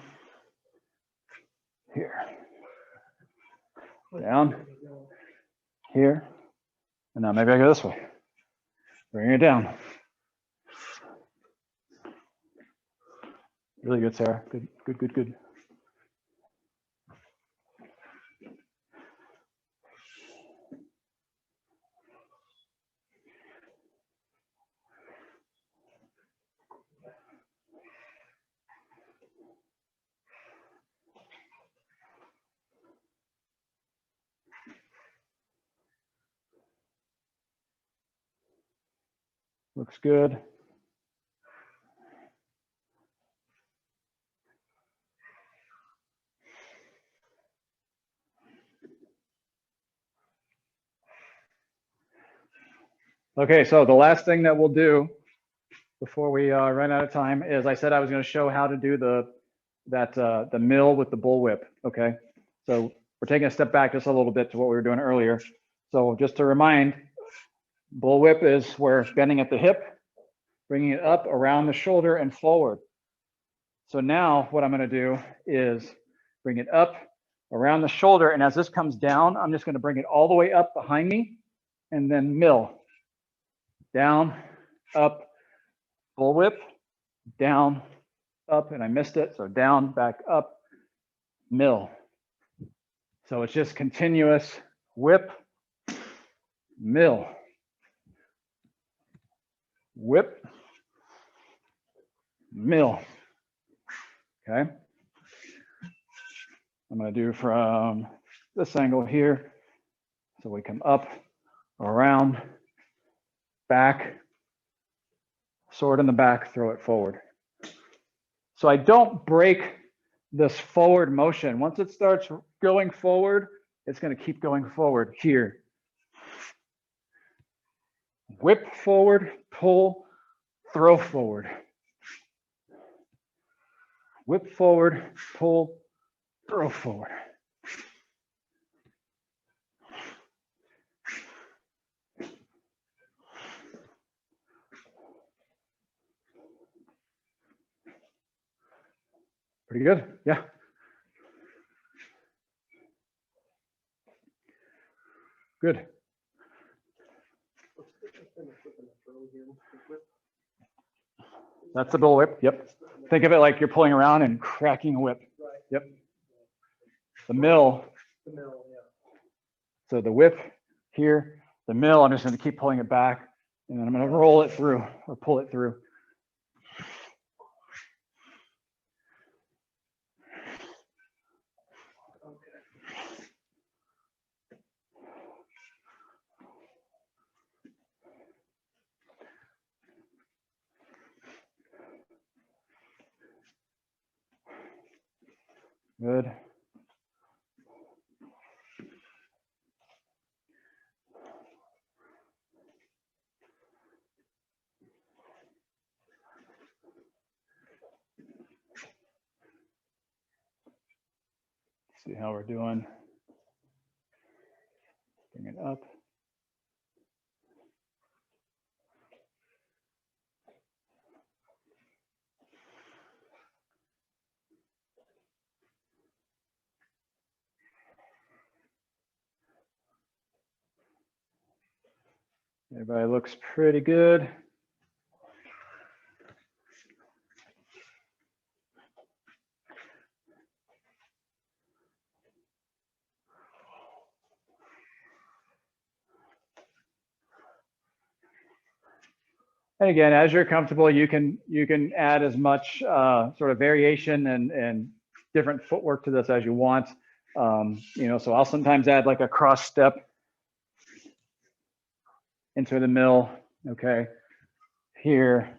Here. Down. Here. And now maybe I go this way. Bring it down. Really good, Sarah. Good, good, good, good. Looks good. Okay, so the last thing that we'll do before we run out of time is I said I was going to show how to do the mill with the bullwhip. Okay, so we're taking a step back just a little bit to what we were doing earlier. So just to remind, bullwhip is where bending at the hip, bringing it up around the shoulder and forward. So now what I'm going to do is bring it up around the shoulder, and as this comes down, I'm just going to bring it all the way up behind me and then mill. Down, up, bullwhip, down, up, and I missed it, so down, back up, mill. So it's just continuous whip, mill, whip, mill. Okay. I'm going to do from this angle here. So we come up, around, back, sword in the back, throw it forward. So I don't break this forward motion. Once it starts going forward, it's going to keep going forward here. Whip forward, pull, throw forward. Whip forward, pull, throw forward. Pretty good, yeah. Good. That's the bull whip, yep. Think of it like you're pulling around and cracking a whip. Yep. The mill. The mill, yeah. So the whip here, the mill, I'm just going to keep pulling it back, and then I'm going to roll it through or pull it through. Good. See how we're doing. Bring it up. Everybody looks pretty good. And again, as you're comfortable, you can add as much sort of variation and different footwork to this as you want. You know, so I'll sometimes add like a cross step into the mill. Okay, here.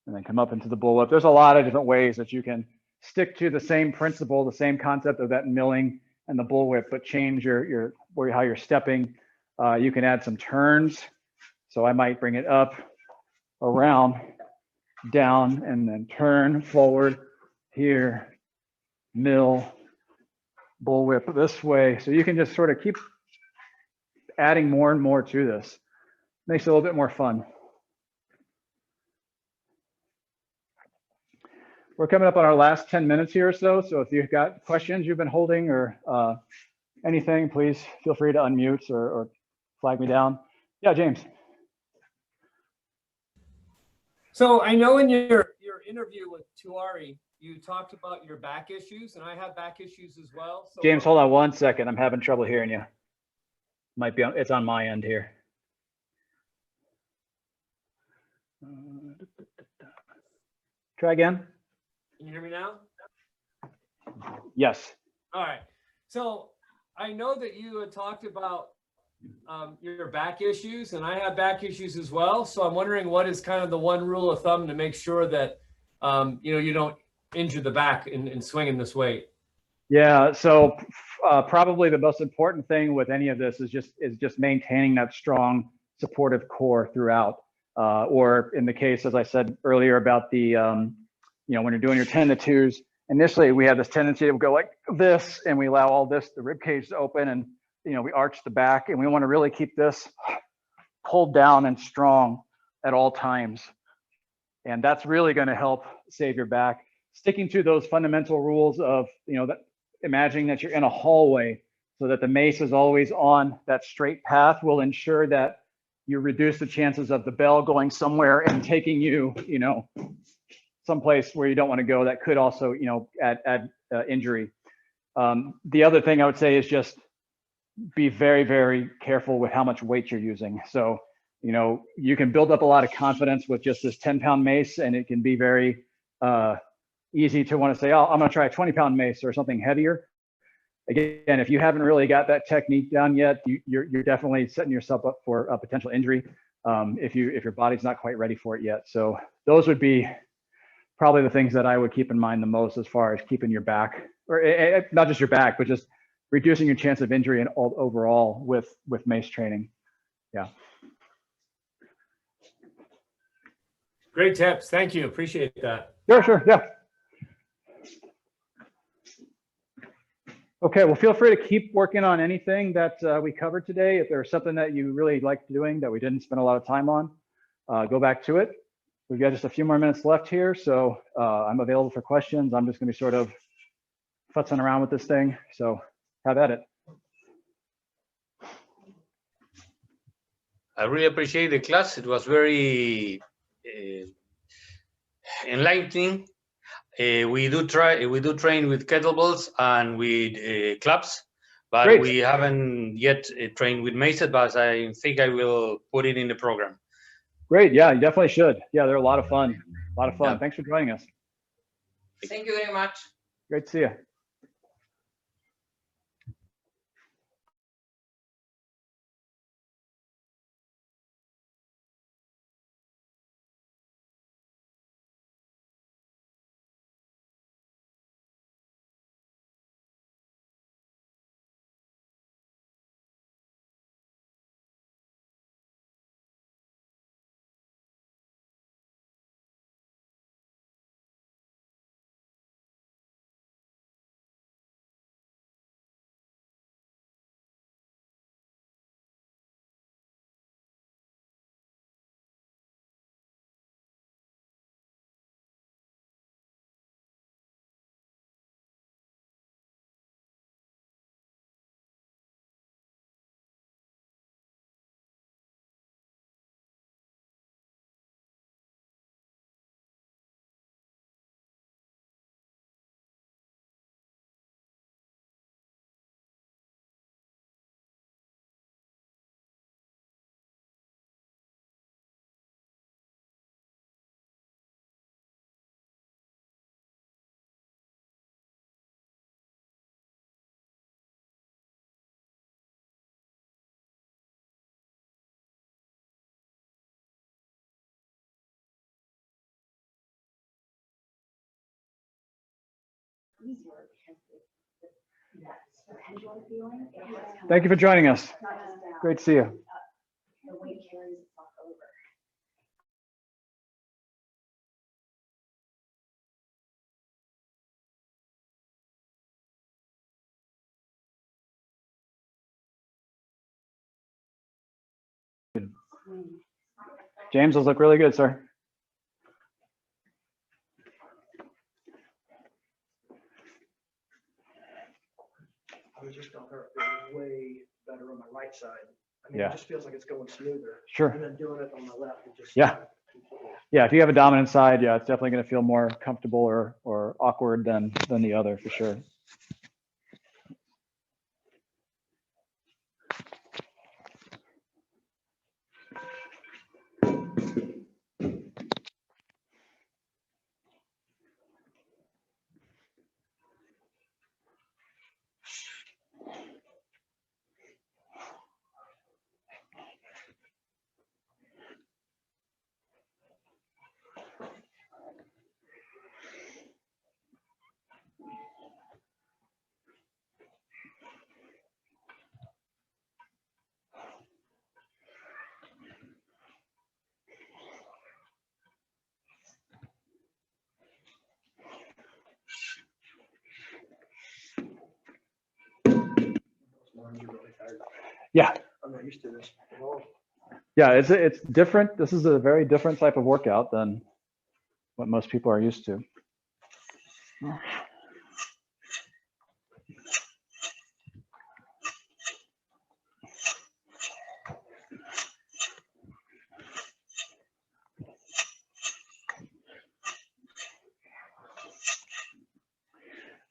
and then come up into the bullwhip. There's a lot of different ways that you can stick to the same principle, the same concept of that milling and the bullwhip, but change how you're stepping. You can add some turns. So I might bring it up, around, down, and then turn forward here, mill, bullwhip this way. So you can just sort of keep adding more and more to this. Makes it a little bit more fun. We're coming up on our last 10 minutes here or so. So if you've got questions you've been holding or anything, please feel free to unmute or flag me down. Yeah, James. So I know in your interview with Tuari, you talked about your back issues, and I have back issues as well. So James, hold on 1 second. I'm having trouble hearing you. Might be it's on my end here. Try again. Can you hear me now? Yes. All right. So I know that you had talked about your back issues, and I have back issues as well. So I'm wondering what is kind of the one rule of thumb to make sure that you don't injure the back in swinging this weight. Yeah. So probably the most important thing with any of this is just maintaining that strong supportive core throughout. Or in the case, as I said earlier about the when you're doing your 10 to 2s, initially we have this tendency to go like this, and we allow all this, the rib cage to open, and we arch the back, and we want to really keep this pulled down and strong at all times. And that's really going to help save your back. Sticking to those fundamental rules of, imagining that you're in a hallway so that the mace is always on that straight path will ensure that you reduce the chances of the bell going somewhere and taking you, someplace where you don't want to go that could also, add injury. The other thing I would say is just be very, very careful with how much weight you're using. So, you can build up a lot of confidence with just this 10-pound mace, and it can be very easy to want to say, oh, I'm going to try a 20-pound mace or something heavier. Again, if you haven't really got that technique down yet, you're definitely setting yourself up for a potential injury if your body's not quite ready for it yet. So those would be probably the things that I would keep in mind the most as far as keeping your back, or not just your back, but just reducing your chance of injury and overall with mace training. Yeah. Great tips. Thank you. Appreciate that. Sure. Yeah. Okay. Well, feel free to keep working on anything that we covered today. If there's something that you really liked doing that we didn't spend a lot of time on, go back to it. We've got just a few more minutes left here, so I'm available for questions. I'm just going to be sort of futzing around with this thing, so have at it. I really appreciate the class. It was very enlightening. We do train with kettlebells and with clubs, but Great. We haven't yet trained with maces. But I think I will put it in the program. Great. Yeah, you definitely should. Yeah, they're a lot of fun. Yeah. Thanks for joining us. Thank you very much. Great to see you. easier because that pendulum feeling. Thank you for joining us. Not just down. Great to see you. The weight carries itself over. James, those look really good, sir. I was just felt her way better on my right side. I mean, Yeah. it just feels like it's going smoother. Sure. And then doing it on the left, it just. Yeah. Yeah, if you have a dominant side, yeah, it's definitely going to feel more comfortable or awkward than the other for sure. Those arms are really tired. Yeah, I'm not used to this at all. yeah, it's different. This is a very different type of workout than what most people are used to.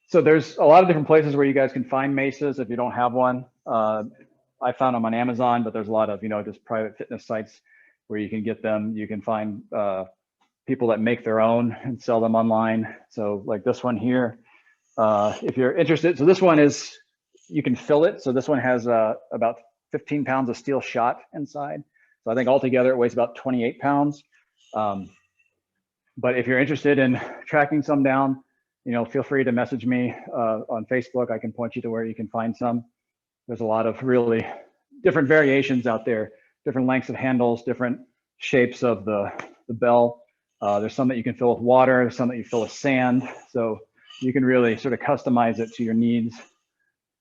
So there's a lot of different places where you guys can find maces if you don't have one. I found them on Amazon, but there's a lot of, just private fitness sites where you can get them. You can find people that make their own and sell them online. So like this one here, if you're interested. So this one is, you can fill it. So this one has about 15 pounds of steel shot inside. So I think altogether it weighs about 28 pounds. But if you're interested in tracking some down, feel free to message me on Facebook. I can point you to where you can find some. There's a lot of really different variations out there, different lengths of handles, different shapes of the bell. There's some that you can fill with water, there's some that you fill with sand. So you can really sort of customize it to your needs,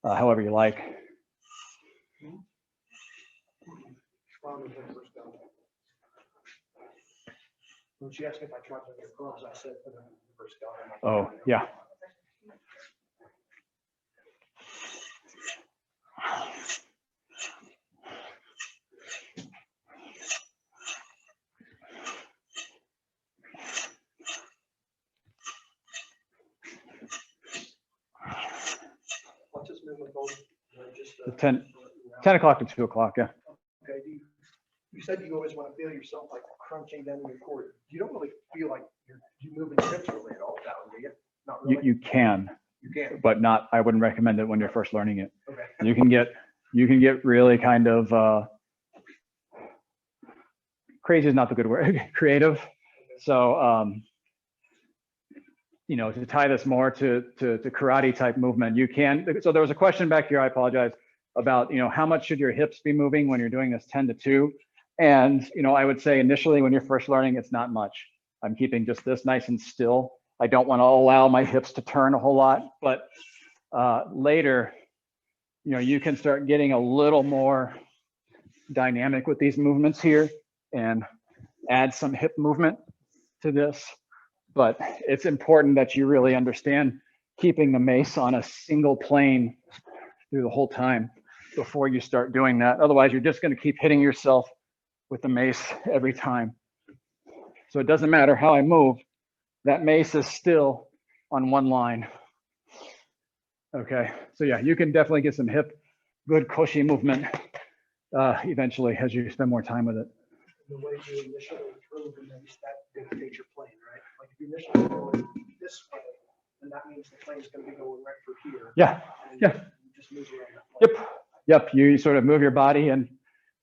however you like. When she asked me if I tried on your gloves, I said, put on the first guy. Oh, yeah. What's this movement called? Just, The 10 o'clock to 2 o'clock, yeah. Okay, you said you always want to feel yourself like crunching down in your core. You don't really feel like you moving your hips really at all, do you? Not really? You can, You can. but not, I wouldn't recommend it when you're first learning it. Okay. You can get really kind of, crazy is not the good word, creative. So, to tie this more to karate type movement, you can. So there was a question back here, I apologize, about, how much should your hips be moving when you're doing this 10 to 2? And, I would say initially when you're first learning, it's not much. I'm keeping just this nice and still. I don't want to allow my hips to turn a whole lot, but later, you can start getting a little more dynamic with these movements here and add some hip movement to this. But it's important that you really understand keeping the mace on a single plane through the whole time before you start doing that. Otherwise, you're just going to keep hitting yourself with the mace every time. So it doesn't matter how I move, that mace is still on one line. Okay, so yeah, you can definitely get some hip, good cushy movement eventually as you spend more time with it. The way you initially throw the mace, that dictates your plane, right? Like if you initially go this way, then that means the plane is going to be going right for here. Yeah, And yeah. You just move around that plane. Yep, you sort of move your body and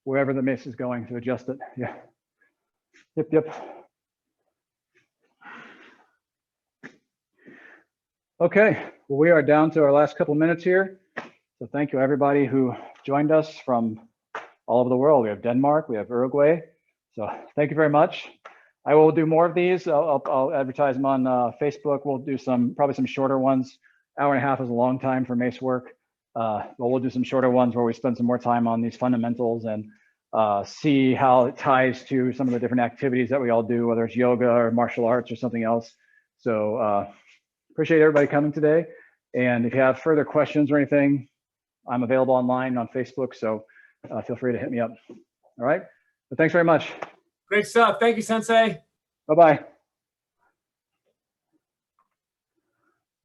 wherever the mace is going to adjust it. Yeah. Yep. Okay, well, we are down to our last couple minutes here. So thank you everybody who joined us from all over the world. We have Denmark, we have Uruguay. So thank you very much. I will do more of these. I'll advertise them on Facebook. We'll do probably some shorter ones. Hour and a half is a long time for Mace work. But we'll do some shorter ones where we spend some more time on these fundamentals and see how it ties to some of the different activities that we all do, whether it's yoga or martial arts or something else. So appreciate everybody coming today. And if you have further questions or anything, I'm available online on Facebook. So feel free to hit me up. All right. But thanks very much. Great stuff. Thank you, Sensei. Bye-bye.